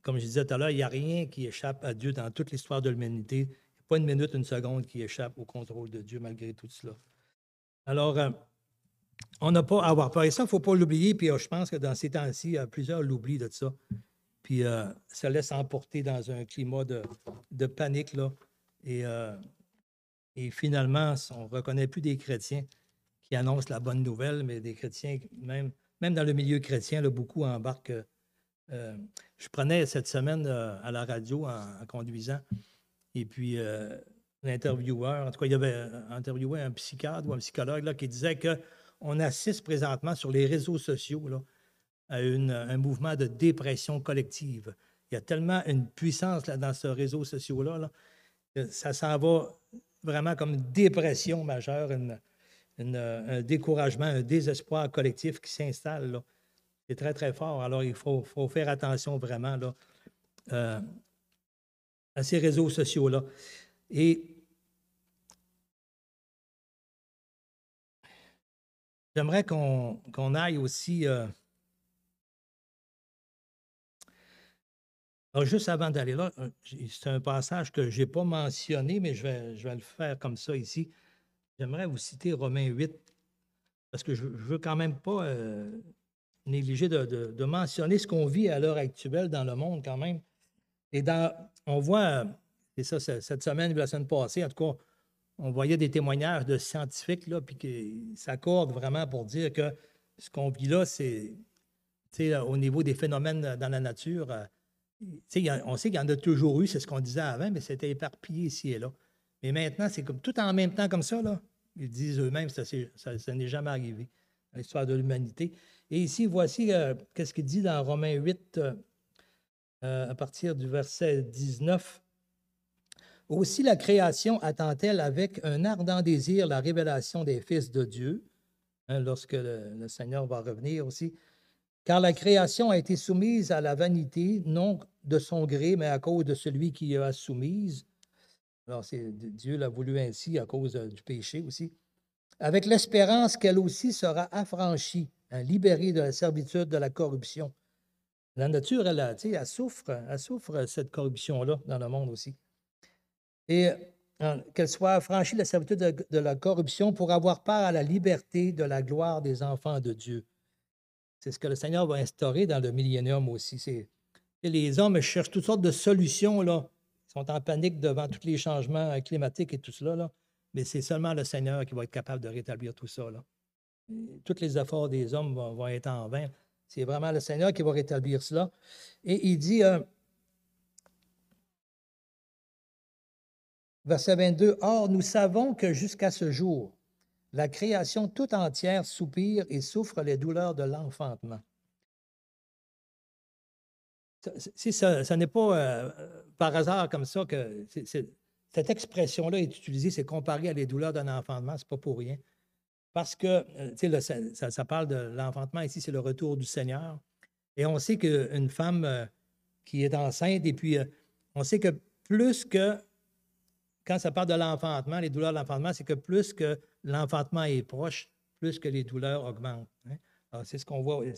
Comme je disais tout à l'heure, il n'y a rien qui échappe à Dieu dans toute l'histoire de l'humanité. Il n'y a pas une minute, une seconde qui échappe au contrôle de Dieu malgré tout cela. Alors, on n'a pas à avoir peur. Et ça, il ne faut pas l'oublier. Puis je pense que dans ces temps-ci, plusieurs l'oublient de ça. Puis ça laisse emporter dans un climat de panique, là. Et finalement, on ne reconnaît plus des chrétiens qui annoncent la bonne nouvelle, mais des chrétiens, même dans le milieu chrétien, là, beaucoup embarquent. Je prenais cette semaine à la radio en conduisant, et puis l'intervieweur, en tout cas, il avait interviewé un psychiatre ou un psychologue là, qui disait qu'on assiste présentement sur les réseaux sociaux là, à un mouvement de dépression collective. Il y a tellement une puissance là, dans ce réseau social-là, là, que ça s'en va vraiment comme une dépression majeure, un découragement, un désespoir collectif qui s'installe là. C'est très, très fort. Alors, il faut faire attention vraiment là, à ces réseaux sociaux-là. Et j'aimerais qu'on aille aussi... alors, juste avant d'aller là, c'est un passage que je n'ai pas mentionné, mais je vais le faire comme ça ici. J'aimerais vous citer Romains 8, parce que je ne veux quand même pas négliger de mentionner ce qu'on vit à l'heure actuelle dans le monde quand même. Et on voit, c'est ça, cette semaine, la semaine passée, en tout cas, on voyait des témoignages de scientifiques, là, puis qui s'accordent vraiment pour dire que ce qu'on vit là, c'est au niveau des phénomènes dans la nature. On sait qu'il y en a toujours eu, c'est ce qu'on disait avant, mais c'était éparpillé ici et là. Mais maintenant, c'est comme tout en même temps comme ça, là. Ils disent eux-mêmes que ça n'est jamais arrivé dans l'histoire de l'humanité. Et ici, voici qu'est-ce qu'il dit dans Romains 8, à partir du verset 19. « Aussi la création attend-elle avec un ardent désir la révélation des fils de Dieu, hein, lorsque le Seigneur va revenir aussi. Car la création a été soumise à la vanité, non de son gré, mais à cause de celui qui y a soumise. » Alors, Dieu l'a voulu ainsi à cause du péché aussi. « Avec l'espérance qu'elle aussi sera affranchie, hein, libérée de la servitude de la corruption. » La nature, elle souffre cette corruption-là dans le monde aussi. Et qu'elle soit affranchie de la servitude de la corruption pour avoir part à la liberté de la gloire des enfants de Dieu. C'est ce que le Seigneur va instaurer dans le millénium aussi. Les hommes cherchent toutes sortes de solutions, là. Ils sont en panique devant tous les changements climatiques et tout cela, là. Mais c'est seulement le Seigneur qui va être capable de rétablir tout ça, là. Tous les efforts des hommes vont être en vain. C'est vraiment le Seigneur qui va rétablir cela. Et il dit, verset 22, « Or, nous savons que jusqu'à ce jour, la création tout entière soupire et souffre les douleurs de l'enfantement. » Ça n'est pas par hasard comme ça que cette expression-là est utilisée, c'est comparé à les douleurs d'un enfantement, ce n'est pas pour rien. Parce que, ça parle de l'enfantement ici, c'est le retour du Seigneur. Et on sait qu'une femme qui est enceinte, et puis on sait que plus que, quand ça parle de l'enfantement, les douleurs de l'enfantement, c'est que plus que l'enfantement est proche, plus que les douleurs augmentent. Hein? Alors, c'est ce qu'on voit. Le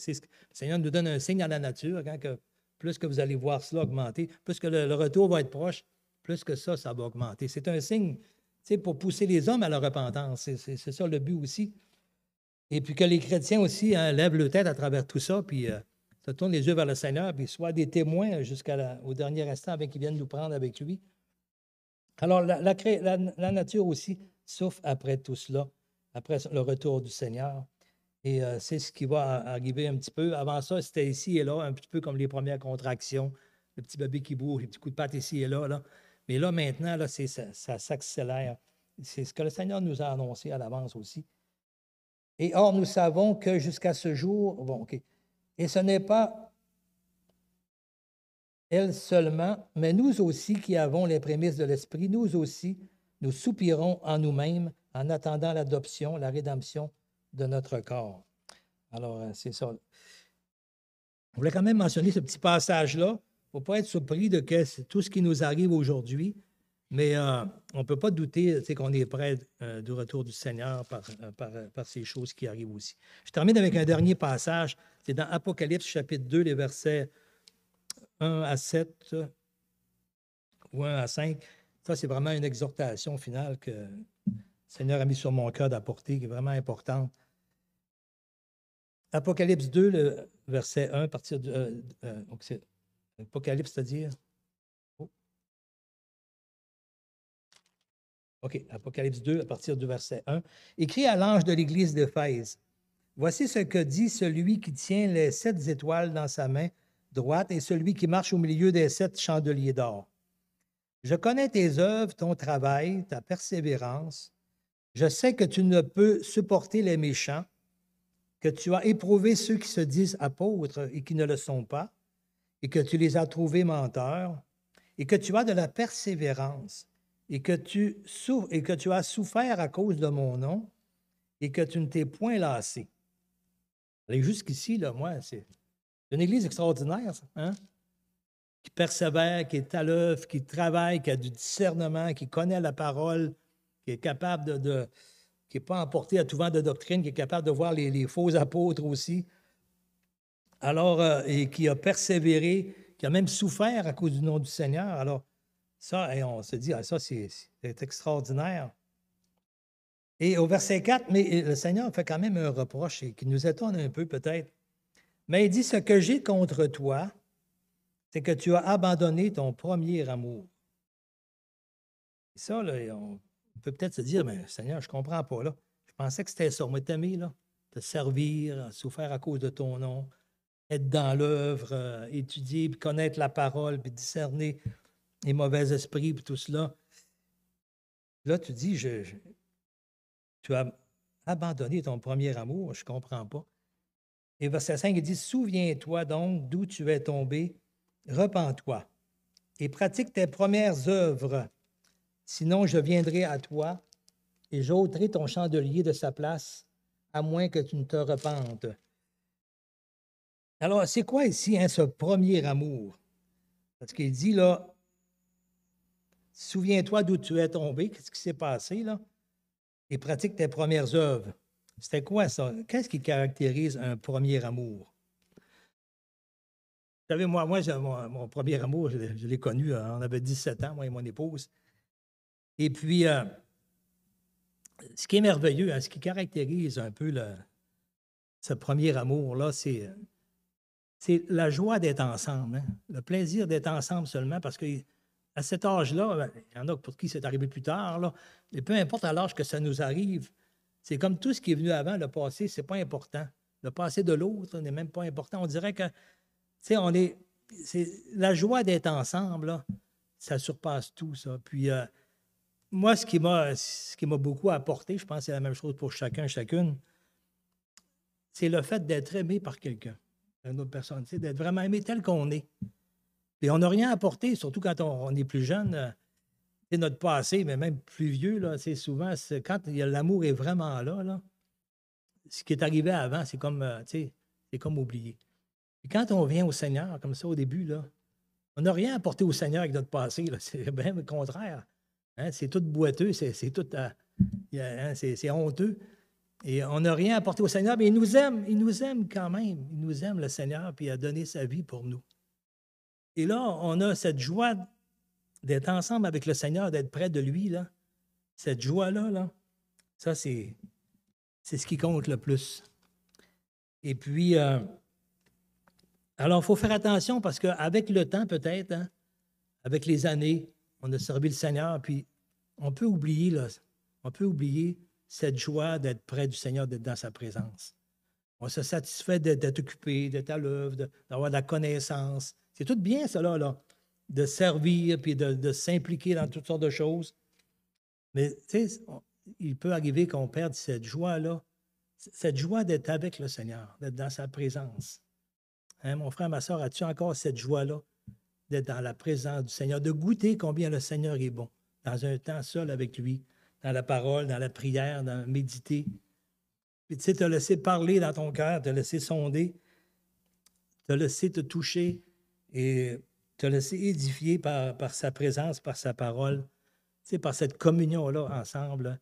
Seigneur nous donne un signe à la nature, quand que plus que vous allez voir cela augmenter, plus que le retour va être proche, plus que ça va augmenter. C'est un signe, pour pousser les hommes à la repentance. C'est ça le but aussi. Et puis que les chrétiens aussi lèvent le tête à travers tout ça, puis se tournent les yeux vers le Seigneur, puis soient des témoins jusqu'au dernier instant avant qu'ils viennent nous prendre avec lui. Alors, la nature aussi souffre après tout cela, après le retour du Seigneur. Et c'est ce qui va arriver un petit peu. Avant ça, c'était ici et là, un petit peu comme les premières contractions, le petit bébé qui bouge, les petits coups de patte ici et là. Mais là, maintenant, là, ça s'accélère. C'est ce que le Seigneur nous a annoncé à l'avance aussi. Et or, nous savons que jusqu'à ce jour, bon, OK, et ce n'est pas elle seulement, mais nous aussi qui avons les prémices de l'Esprit, nous aussi, nous soupirons en nous-mêmes en attendant l'adoption, la rédemption de notre corps. Alors, c'est ça. Je voulais quand même mentionner ce petit passage-là. Il ne faut pas être surpris de tout ce qui nous arrive aujourd'hui, mais on ne peut pas douter qu'on est près du retour du Seigneur par ces choses qui arrivent aussi. Je termine avec un dernier passage. C'est dans Apocalypse chapitre 2, les versets 1 à 7 ou 1 à 5. Ça, c'est vraiment une exhortation finale que le Seigneur a mis sur mon cœur d'apporter, qui est vraiment importante. Apocalypse 2, le verset 1, à partir de... donc c'est Apocalypse, c'est-à-dire... Oh. OK, Apocalypse 2, à partir du verset 1. Écrit à l'ange de l'église d'Éphèse. Voici ce que dit celui qui tient les 7 étoiles dans sa main droite et celui qui marche au milieu des 7 chandeliers d'or. Je connais tes œuvres, ton travail, ta persévérance. Je sais que tu ne peux supporter les méchants, que tu as éprouvé ceux qui se disent apôtres et qui ne le sont pas, et que tu les as trouvés menteurs, et que tu as de la persévérance, et que tu as souffert à cause de mon nom, et que tu ne t'es point lassé. Allez, jusqu'ici, là, moi, c'est une église extraordinaire, ça, hein? Qui persévère, qui est à l'œuvre, qui travaille, qui a du discernement, qui connaît la parole, qui est capable qui n'est pas emporté à tout vent de doctrine, qui est capable de voir les faux apôtres aussi. Alors, et qui a persévéré, qui a même souffert à cause du nom du Seigneur. Alors, ça, et on se dit, ça, c'est extraordinaire. Et au verset 4, mais le Seigneur fait quand même un reproche et qui nous étonne un peu peut-être. Mais il dit, ce que j'ai contre toi, c'est que tu as abandonné ton premier amour. Et ça, là, on peut peut-être se dire, mais Seigneur, je ne comprends pas, là. Je pensais que c'était ça, moi, t'aimer, là, te servir, souffrir à cause de ton nom, être dans l'œuvre, étudier, puis connaître la parole, puis discerner les mauvais esprits, puis tout cela. Là, tu dis, tu as abandonné ton premier amour, je ne comprends pas. Et verset 5, il dit, souviens-toi donc d'où tu es tombé, repens-toi et pratique tes premières œuvres. Sinon, je viendrai à toi et j'ôterai ton chandelier de sa place, à moins que tu ne te repentes. Alors, c'est quoi ici, ce premier amour? Parce qu'il dit, là, souviens-toi d'où tu es tombé, qu'est-ce qui s'est passé, là, et pratique tes premières œuvres. C'était quoi ça? Qu'est-ce qui caractérise un premier amour? Vous savez, moi mon premier amour, je l'ai connu, on avait 17 ans, moi et mon épouse. Et puis, ce qui est merveilleux, ce qui caractérise un peu ce premier amour-là, c'est la joie d'être ensemble, hein? Le plaisir d'être ensemble seulement, parce qu'à cet âge-là, il y en a pour qui c'est arrivé plus tard, là, mais peu importe à l'âge que ça nous arrive, c'est comme tout ce qui est venu avant, le passé, c'est pas important. Le passé de l'autre n'est même pas important. On dirait que, tu sais, c'est la joie d'être ensemble, là, ça surpasse tout, ça. Puis, moi, ce qui m'a beaucoup apporté, je pense que c'est la même chose pour chacune, c'est le fait d'être aimé par quelqu'un, une autre personne, tu sais, d'être vraiment aimé tel qu'on est. Et on n'a rien apporté, surtout quand on est plus jeune. C'est notre passé, mais même plus vieux, là, c'est souvent, quand l'amour est vraiment là, ce qui est arrivé avant, c'est comme, c'est comme oublié. Et quand on vient au Seigneur, comme ça, au début, là, on n'a rien apporté au Seigneur avec notre passé, là, c'est bien le contraire. Hein, c'est tout boiteux, c'est tout, c'est honteux. Et on n'a rien apporté au Seigneur, mais il nous aime quand même. Il nous aime, le Seigneur, puis il a donné sa vie pour nous. Et là, on a cette joie d'être ensemble avec le Seigneur, d'être près de lui, là. Cette joie-là, là, ça, c'est ce qui compte le plus. Et puis, alors, il faut faire attention parce qu'avec le temps, peut-être, hein, avec les années, on a servi le Seigneur, puis on peut oublier, là, on peut oublier cette joie d'être près du Seigneur, d'être dans sa présence. On se satisfait d'être occupé, d'être à l'œuvre, d'avoir de la connaissance. C'est tout bien, cela, là, de servir, puis de s'impliquer dans toutes sortes de choses. Mais, tu sais, il peut arriver qu'on perde cette joie-là, cette joie d'être avec le Seigneur, d'être dans sa présence. Hein, mon frère, ma soeur, as-tu encore cette joie-là d'être dans la présence du Seigneur, de goûter combien le Seigneur est bon, dans un temps seul avec lui, dans la parole, dans la prière, dans méditer. Puis tu sais, te laisser parler dans ton cœur, te laisser sonder, te laisser te toucher et te laisser édifier par sa présence, par sa parole, tu sais, par cette communion-là ensemble.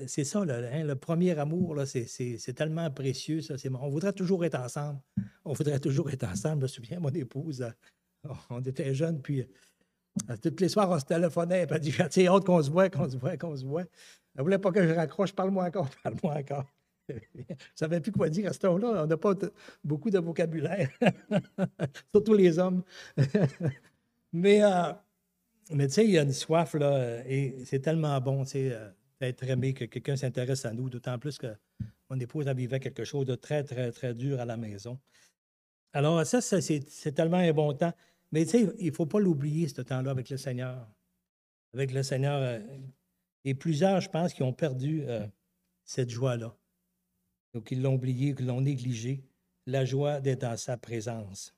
C'est ça, là, hein, le premier amour, là, c'est tellement précieux. Ça, on voudrait toujours être ensemble. On voudrait toujours être ensemble. Je me souviens, mon épouse, on était jeunes, puis tous les soirs, on se téléphonait. Puis elle dit, j'ai hâte qu'on se voit, qu'on se voit, qu'on se voit. Elle ne voulait pas que je raccroche. Parle-moi encore, parle-moi encore. Je ne savais plus quoi dire à ce temps-là. On n'a pas beaucoup de vocabulaire, surtout les hommes. mais tu sais, il y a une soif, là, et c'est tellement bon, tu sais, d'être aimé, que quelqu'un s'intéresse à nous, d'autant plus que mon épouse vivait quelque chose de très, très, très dur à la maison. Alors, ça c'est tellement un bon temps. Mais tu sais, il ne faut pas l'oublier, ce temps-là, avec le Seigneur. Avec le Seigneur. Et plusieurs, je pense, qui ont perdu cette joie-là. Donc, ils l'ont oublié, qu'ils l'ont négligé. La joie d'être dans sa présence.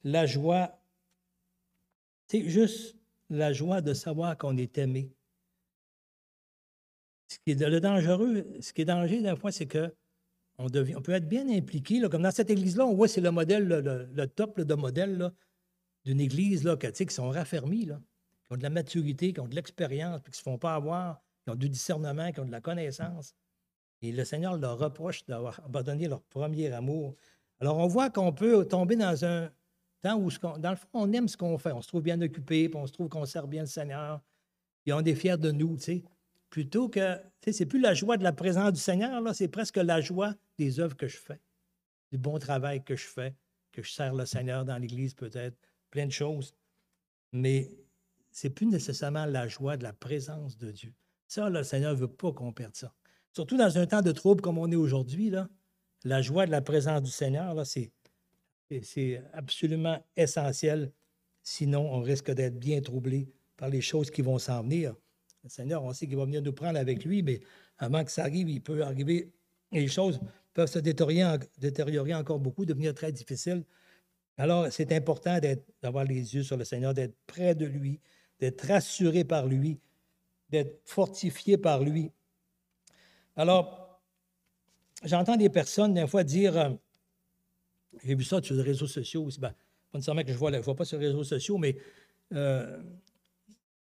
La joie, c'est juste la joie de savoir qu'on est aimé. Ce qui est le dangereux, ce qui est dangereux, des fois, c'est que on peut être bien impliqué. Là, comme dans cette église-là, on voit c'est le modèle, le top là, de modèle là, d'une église là, qui sont raffermis, là, qui ont de la maturité, qui ont de l'expérience, puis qui ne se font pas avoir, qui ont du discernement, qui ont de la connaissance. Et le Seigneur leur reproche d'avoir abandonné leur premier amour. Alors, on voit qu'on peut tomber dans un temps où, dans le fond, on aime ce qu'on fait. On se trouve bien occupé, puis on se trouve qu'on sert bien le Seigneur, puis on est fiers de nous, tu sais. Plutôt que, tu sais, c'est plus la joie de la présence du Seigneur, là, c'est presque la joie des œuvres que je fais, du bon travail que je fais, que je sers le Seigneur dans l'Église peut-être, plein de choses. Mais c'est plus nécessairement la joie de la présence de Dieu. Ça, là, le Seigneur ne veut pas qu'on perde ça. Surtout dans un temps de trouble comme on est aujourd'hui, là, la joie de la présence du Seigneur, là, c'est absolument essentiel. Sinon, on risque d'être bien troublé par les choses qui vont s'en venir. Le Seigneur, on sait qu'il va venir nous prendre avec lui, mais avant que ça arrive, il peut arriver, et les choses peuvent se détériorer encore beaucoup, devenir très difficiles. Alors, c'est important d'avoir les yeux sur le Seigneur, d'être près de lui, d'être rassuré par lui, d'être fortifié par lui. Alors, j'entends des personnes, des fois, dire, j'ai vu ça sur les réseaux sociaux aussi, ben, pas nécessairement que je ne vois pas sur les réseaux sociaux, mais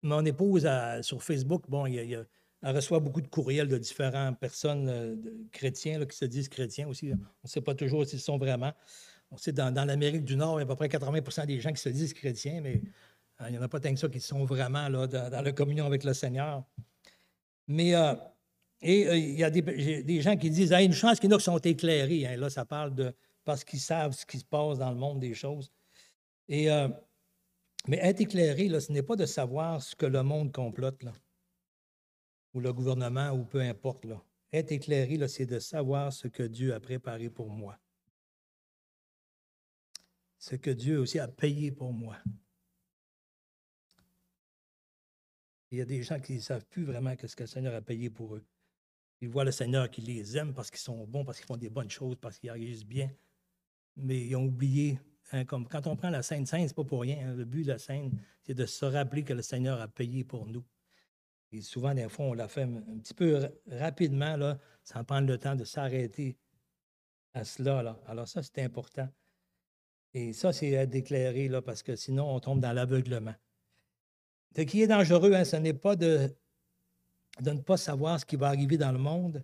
mon épouse, sur Facebook, bon, elle reçoit beaucoup de courriels de différentes personnes chrétiens là, qui se disent chrétiens aussi. On ne sait pas toujours s'ils sont vraiment. On sait dans l'Amérique du Nord, il y a à peu près 80 des gens qui se disent chrétiens, mais il n'y en a pas tant que ça qui sont vraiment là, dans la communion avec le Seigneur. Mais il y a des gens qui disent une chance qu'il y en a qui sont éclairés. Hein. Là, ça parle de parce qu'ils savent ce qui se passe dans le monde des choses. Et mais être éclairé, là, ce n'est pas de savoir ce que le monde complote, là, ou le gouvernement, ou peu importe. Là. Être éclairé, là, c'est de savoir ce que Dieu a préparé pour moi. Ce que Dieu aussi a payé pour moi. Il y a des gens qui ne savent plus vraiment ce que le Seigneur a payé pour eux. Ils voient le Seigneur qui les aime parce qu'ils sont bons, parce qu'ils font des bonnes choses, parce qu'ils agissent bien. Mais ils ont oublié. Hein, comme quand on prend la Sainte Seine, ce n'est pas pour rien. Hein. Le but de la Seine, c'est de se rappeler que le Seigneur a payé pour nous. Et souvent, des fois, on l'a fait un petit peu rapidement, là, sans prendre le temps de s'arrêter à cela. Là. Alors ça, c'est important. Et ça, c'est être éclairé, là, parce que sinon, on tombe dans l'aveuglement. Ce qui est dangereux, hein, ce n'est pas de ne pas savoir ce qui va arriver dans le monde,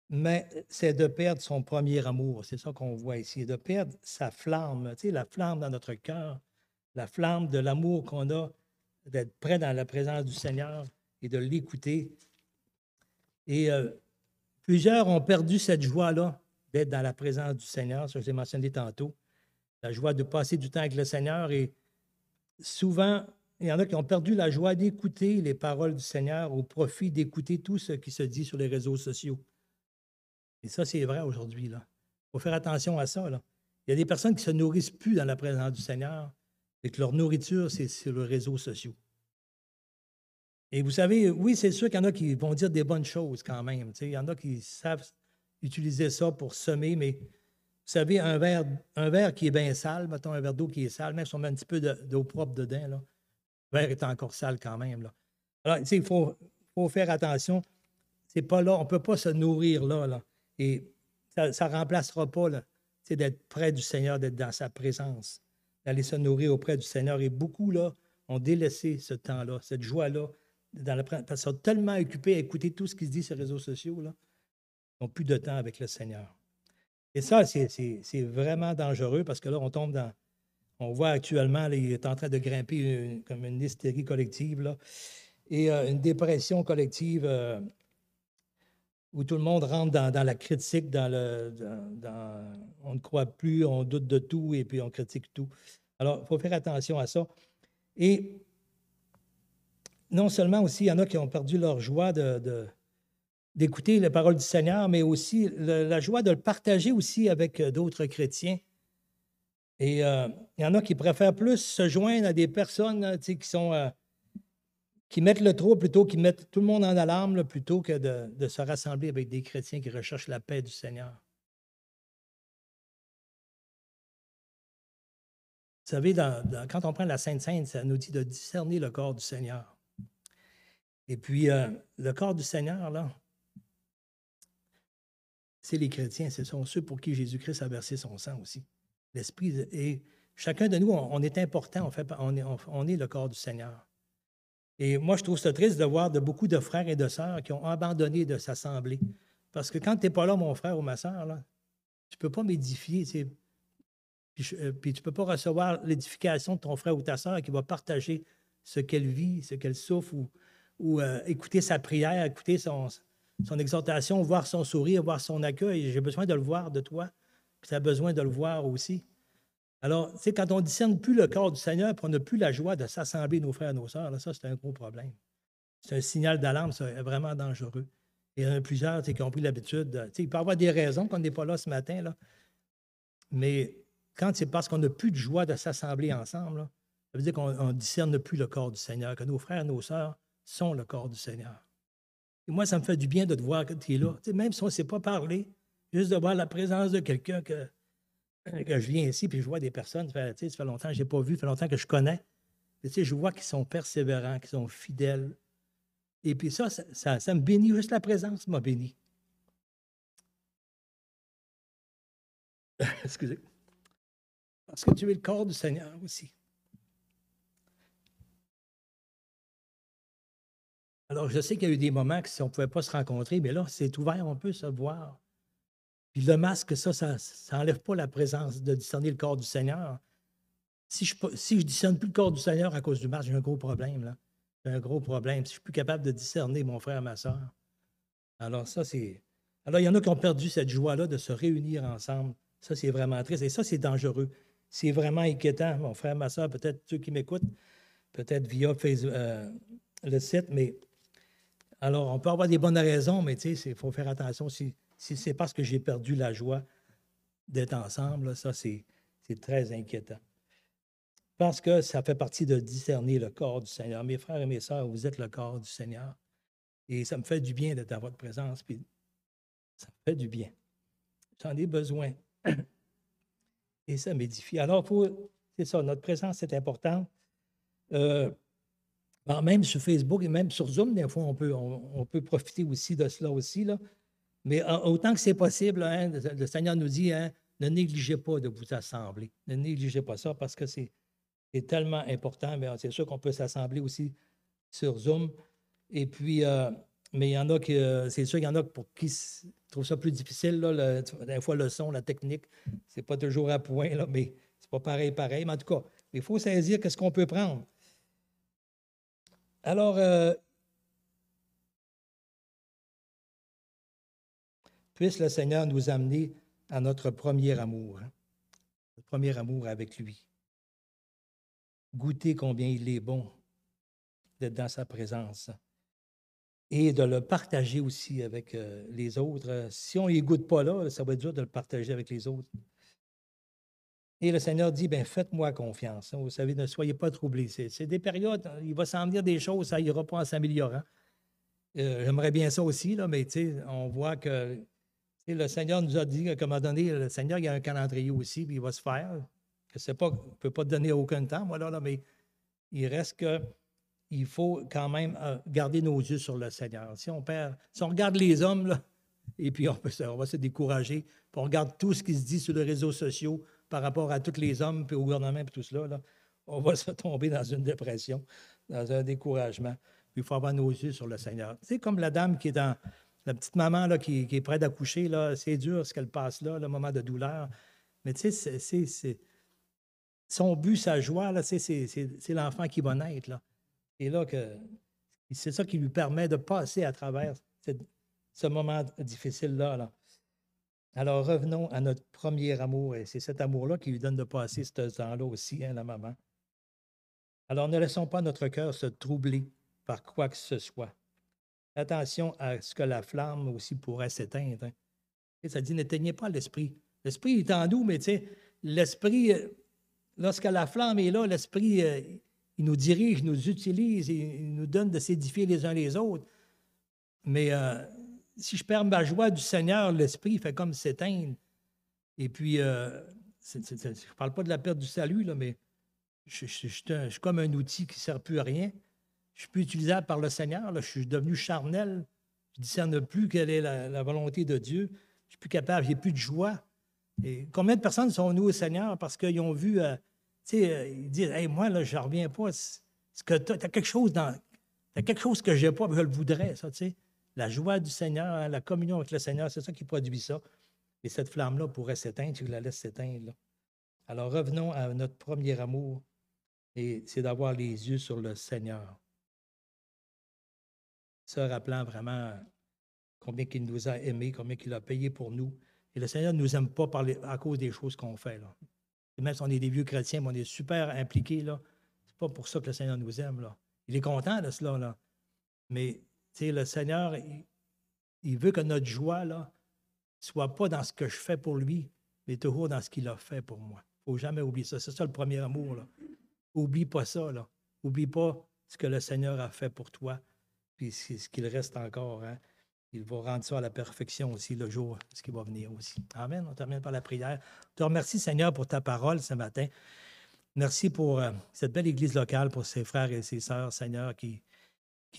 mais c'est de perdre son premier amour. C'est ça qu'on voit ici, de perdre sa flamme, tu sais, la flamme dans notre cœur, la flamme de l'amour qu'on a, d'être près dans la présence du Seigneur et de l'écouter. Et plusieurs ont perdu cette joie-là d'être dans la présence du Seigneur, ça je l'ai mentionné tantôt, la joie de passer du temps avec le Seigneur. Et souvent, il y en a qui ont perdu la joie d'écouter les paroles du Seigneur au profit d'écouter tout ce qui se dit sur les réseaux sociaux. Et ça, c'est vrai aujourd'hui, là. Il faut faire attention à ça, là. Il y a des personnes qui ne se nourrissent plus dans la présence du Seigneur et que leur nourriture, c'est sur les réseaux sociaux. Et vous savez, oui, c'est sûr qu'il y en a qui vont dire des bonnes choses quand même. Il y en a qui savent utiliser ça pour semer, mais vous savez, un verre qui est bien sale, mettons un verre d'eau qui est sale, même si on met un petit peu d'eau propre dedans, là, le verre est encore sale quand même. Là. Alors, il faut faire attention. C'est pas là, on ne peut pas se nourrir là. Là. Et ça ne remplacera pas là, d'être près du Seigneur, d'être dans sa présence, d'aller se nourrir auprès du Seigneur. Et beaucoup là, ont délaissé ce temps-là, cette joie-là, parce qu'ils sont tellement occupés à écouter tout ce qui se dit sur les réseaux sociaux, là, ils n'ont plus de temps avec le Seigneur. Et ça, c'est vraiment dangereux parce que là, on tombe dans. On voit actuellement, là, il est en train de grimper comme une hystérie collective, là, et une dépression collective où tout le monde rentre dans la critique, on ne croit plus, on doute de tout et puis on critique tout. Alors, il faut faire attention à ça. Et non seulement aussi, il y en a qui ont perdu leur joie d'écouter les paroles du Seigneur, mais aussi la joie de le partager aussi avec d'autres chrétiens. Et il y en a qui préfèrent plus se joindre à des personnes qui mettent le trop plutôt, qui mettent tout le monde en alarme, là, plutôt que de se rassembler avec des chrétiens qui recherchent la paix du Seigneur. Vous savez, quand on prend la Sainte Seine, ça nous dit de discerner le corps du Seigneur. Et puis, le corps du Seigneur, là, c'est les chrétiens, ce sont ceux pour qui Jésus-Christ a versé son sang aussi. L'Esprit, et chacun de nous, on est important, on est le corps du Seigneur. Et moi, je trouve ça triste de voir beaucoup de frères et de sœurs qui ont abandonné de s'assembler. Parce que quand tu n'es pas là, mon frère ou ma sœur, là, tu ne peux pas m'édifier. Puis tu ne peux pas recevoir l'édification de ton frère ou ta sœur qui va partager ce qu'elle vit, ce qu'elle souffre, ou écouter sa prière, écouter son exhortation, voir son sourire, voir son accueil. J'ai besoin de le voir de toi, puis tu as besoin de le voir aussi. Alors, tu sais, quand on ne discerne plus le corps du Seigneur, puis on n'a plus la joie de s'assembler, nos frères et nos sœurs, là, ça, c'est un gros problème. C'est un signal d'alarme, ça, est vraiment dangereux. Et il y en a plusieurs qui ont pris l'habitude. Il peut y avoir des raisons qu'on n'est pas là ce matin, là, mais quand c'est parce qu'on n'a plus de joie de s'assembler ensemble, là, ça veut dire qu'on ne discerne plus le corps du Seigneur, que nos frères et nos sœurs sont le corps du Seigneur. Et moi, ça me fait du bien de te voir que tu es là. Même si on ne sait pas parler, juste de voir la présence de quelqu'un que je viens ici, puis je vois des personnes, ça fait longtemps que je n'ai pas vu, ça fait longtemps que je connais. Mais, je vois qu'ils sont persévérants, qu'ils sont fidèles. Et puis ça me bénit, juste la présence m'a béni. Excusez. Parce que tu es le corps du Seigneur aussi. Alors, je sais qu'il y a eu des moments que si on ne pouvait pas se rencontrer, mais là, c'est ouvert, on peut se voir. Puis le masque, ça n'enlève pas la présence de discerner le corps du Seigneur. Si je ne discerne plus le corps du Seigneur à cause du masque, j'ai un gros problème, là. J'ai un gros problème. Si je ne suis plus capable de discerner mon frère, ma soeur. Alors, ça, c'est. Alors, il y en a qui ont perdu cette joie-là de se réunir ensemble. Ça, c'est vraiment triste. Et ça, c'est dangereux. C'est vraiment inquiétant, mon frère, ma soeur, peut-être ceux qui m'écoutent, peut-être via Facebook, le site, mais. Alors, on peut avoir des bonnes raisons, mais il faut faire attention. Si c'est parce que j'ai perdu la joie d'être ensemble, là, ça, c'est très inquiétant. Parce que ça fait partie de discerner le corps du Seigneur. Mes frères et mes sœurs, vous êtes le corps du Seigneur. Et ça me fait du bien d'être à votre présence. Puis ça me fait du bien. J'en ai besoin. Et ça m'édifie. Alors, c'est ça, notre présence, c'est important. Même sur Facebook et même sur Zoom, des fois, on peut profiter aussi de cela aussi. Là. Mais autant que c'est possible, hein, le Seigneur nous dit, hein, ne négligez pas de vous assembler. Ne négligez pas ça parce que c'est tellement important. Mais c'est sûr qu'on peut s'assembler aussi sur Zoom. Et puis, mais il y en a c'est sûr qu'il y en a pour qui trouvent ça plus difficile. Des fois, le son, la technique, c'est pas toujours à point, là, mais c'est pas pareil. Mais en tout cas, Il faut saisir qu'est-ce qu'on peut prendre. Alors, puisse le Seigneur nous amener à notre premier amour, hein, notre premier amour avec lui. Goûter combien il est bon d'être dans sa présence et de le partager aussi avec les autres. Si on n'y goûte pas là, ça va être dur de le partager avec les autres. Et le Seigneur dit, bien, faites-moi confiance. Hein, vous savez, ne soyez pas troublés. C'est des périodes, il va s'en venir des choses, ça n'ira pas en s'améliorant. J'aimerais bien ça aussi, là, mais on voit que le Seigneur nous a dit, qu'à un moment donné, le Seigneur, il y a un calendrier aussi, puis il va se faire. Je ne sais pas, je ne peux pas te donner aucun temps, moi, là, mais il reste que il faut quand même garder nos yeux sur le Seigneur. Si on regarde les hommes, là, et puis on va se décourager, puis on regarde tout ce qui se dit sur les réseaux sociaux par rapport à tous les hommes, puis au gouvernement, puis tout cela, là, on va se tomber dans une dépression, dans un découragement. Puis il faut avoir nos yeux sur le Seigneur. C'est comme la dame qui est dans, la petite maman là, qui est prête d'accoucher, là, c'est dur ce qu'elle passe là, le moment de douleur. Mais tu sais, c'est son but, sa joie, là, c'est l'enfant qui va naître, là. Et là, c'est ça qui lui permet de passer à travers ce moment difficile-là. Là. Alors, revenons à notre premier amour. Et c'est cet amour-là qui lui donne de passer ce temps-là aussi, hein, la maman. Alors, ne laissons pas notre cœur se troubler par quoi que ce soit. Attention à ce que la flamme aussi pourrait s'éteindre. Hein. Et ça dit, n'éteignez pas l'esprit. L'esprit est en nous, mais tu sais, l'esprit, lorsque la flamme est là, l'esprit... il nous dirige, il nous utilise, il nous donne de s'édifier les uns les autres. Mais si je perds ma joie du Seigneur, l'esprit fait comme s'éteindre. Et puis, je ne parle pas de la perte du salut, là, mais je suis comme un outil qui ne sert plus à rien. Je ne suis plus utilisable par le Seigneur. Là, je suis devenu charnel. Je ne discerne plus quelle est la volonté de Dieu. Je ne suis plus capable, je n'ai plus de joie. Et combien de personnes sont venues au Seigneur parce qu'ils ont vu... ils disent, hey, moi, là, je ne reviens pas. Tu as quelque chose quelque chose que je n'ai pas, mais je le voudrais, ça, tu sais. La joie du Seigneur, hein, la communion avec le Seigneur, c'est ça qui produit ça. Et cette flamme-là pourrait s'éteindre, tu la laisses s'éteindre. Là. Alors, revenons à notre premier amour, et c'est d'avoir les yeux sur le Seigneur. Se rappelant vraiment combien il nous a aimés, combien il a payé pour nous. Et le Seigneur ne nous aime pas à cause des choses qu'on fait, là. Et même si on est des vieux chrétiens, mais on est super impliqués, là. C'est pas pour ça que le Seigneur nous aime, là. Il est content de cela, là. Mais, tu sais, le Seigneur, il veut que notre joie, là, soit pas dans ce que je fais pour lui, mais toujours dans ce qu'il a fait pour moi. Il ne faut jamais oublier ça. C'est ça le premier amour, là. Oublie pas ça, là. Oublie pas ce que le Seigneur a fait pour toi, puis ce qu'il reste encore, hein. Il va rendre ça à la perfection aussi le jour, ce qui va venir aussi. Amen. On termine par la prière. Je te remercie, Seigneur, pour ta parole ce matin. Merci pour cette belle église locale, pour ses frères et ses sœurs, Seigneur, qui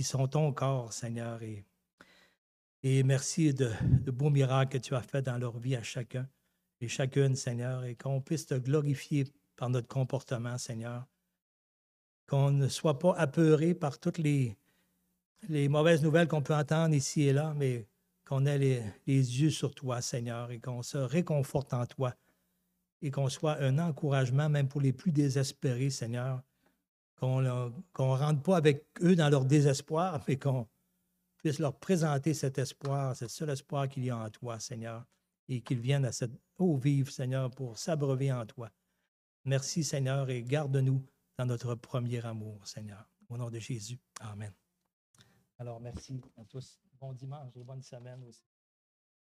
sont ton corps, Seigneur. Et merci de beaux miracles que tu as faits dans leur vie à chacun et chacune, Seigneur, et qu'on puisse te glorifier par notre comportement, Seigneur. Qu'on ne soit pas apeuré par toutes les mauvaises nouvelles qu'on peut entendre ici et là, mais qu'on ait les yeux sur toi, Seigneur, et qu'on se réconforte en toi, et qu'on soit un encouragement même pour les plus désespérés, Seigneur, qu'on ne rentre pas avec eux dans leur désespoir, mais qu'on puisse leur présenter cet espoir, ce seul espoir qu'il y a en toi, Seigneur, et qu'ils viennent à cette eau vive, Seigneur, pour s'abreuver en toi. Merci, Seigneur, et garde-nous dans notre premier amour, Seigneur. Au nom de Jésus. Amen. Alors, merci à tous. Bon dimanche et bonne semaine aussi.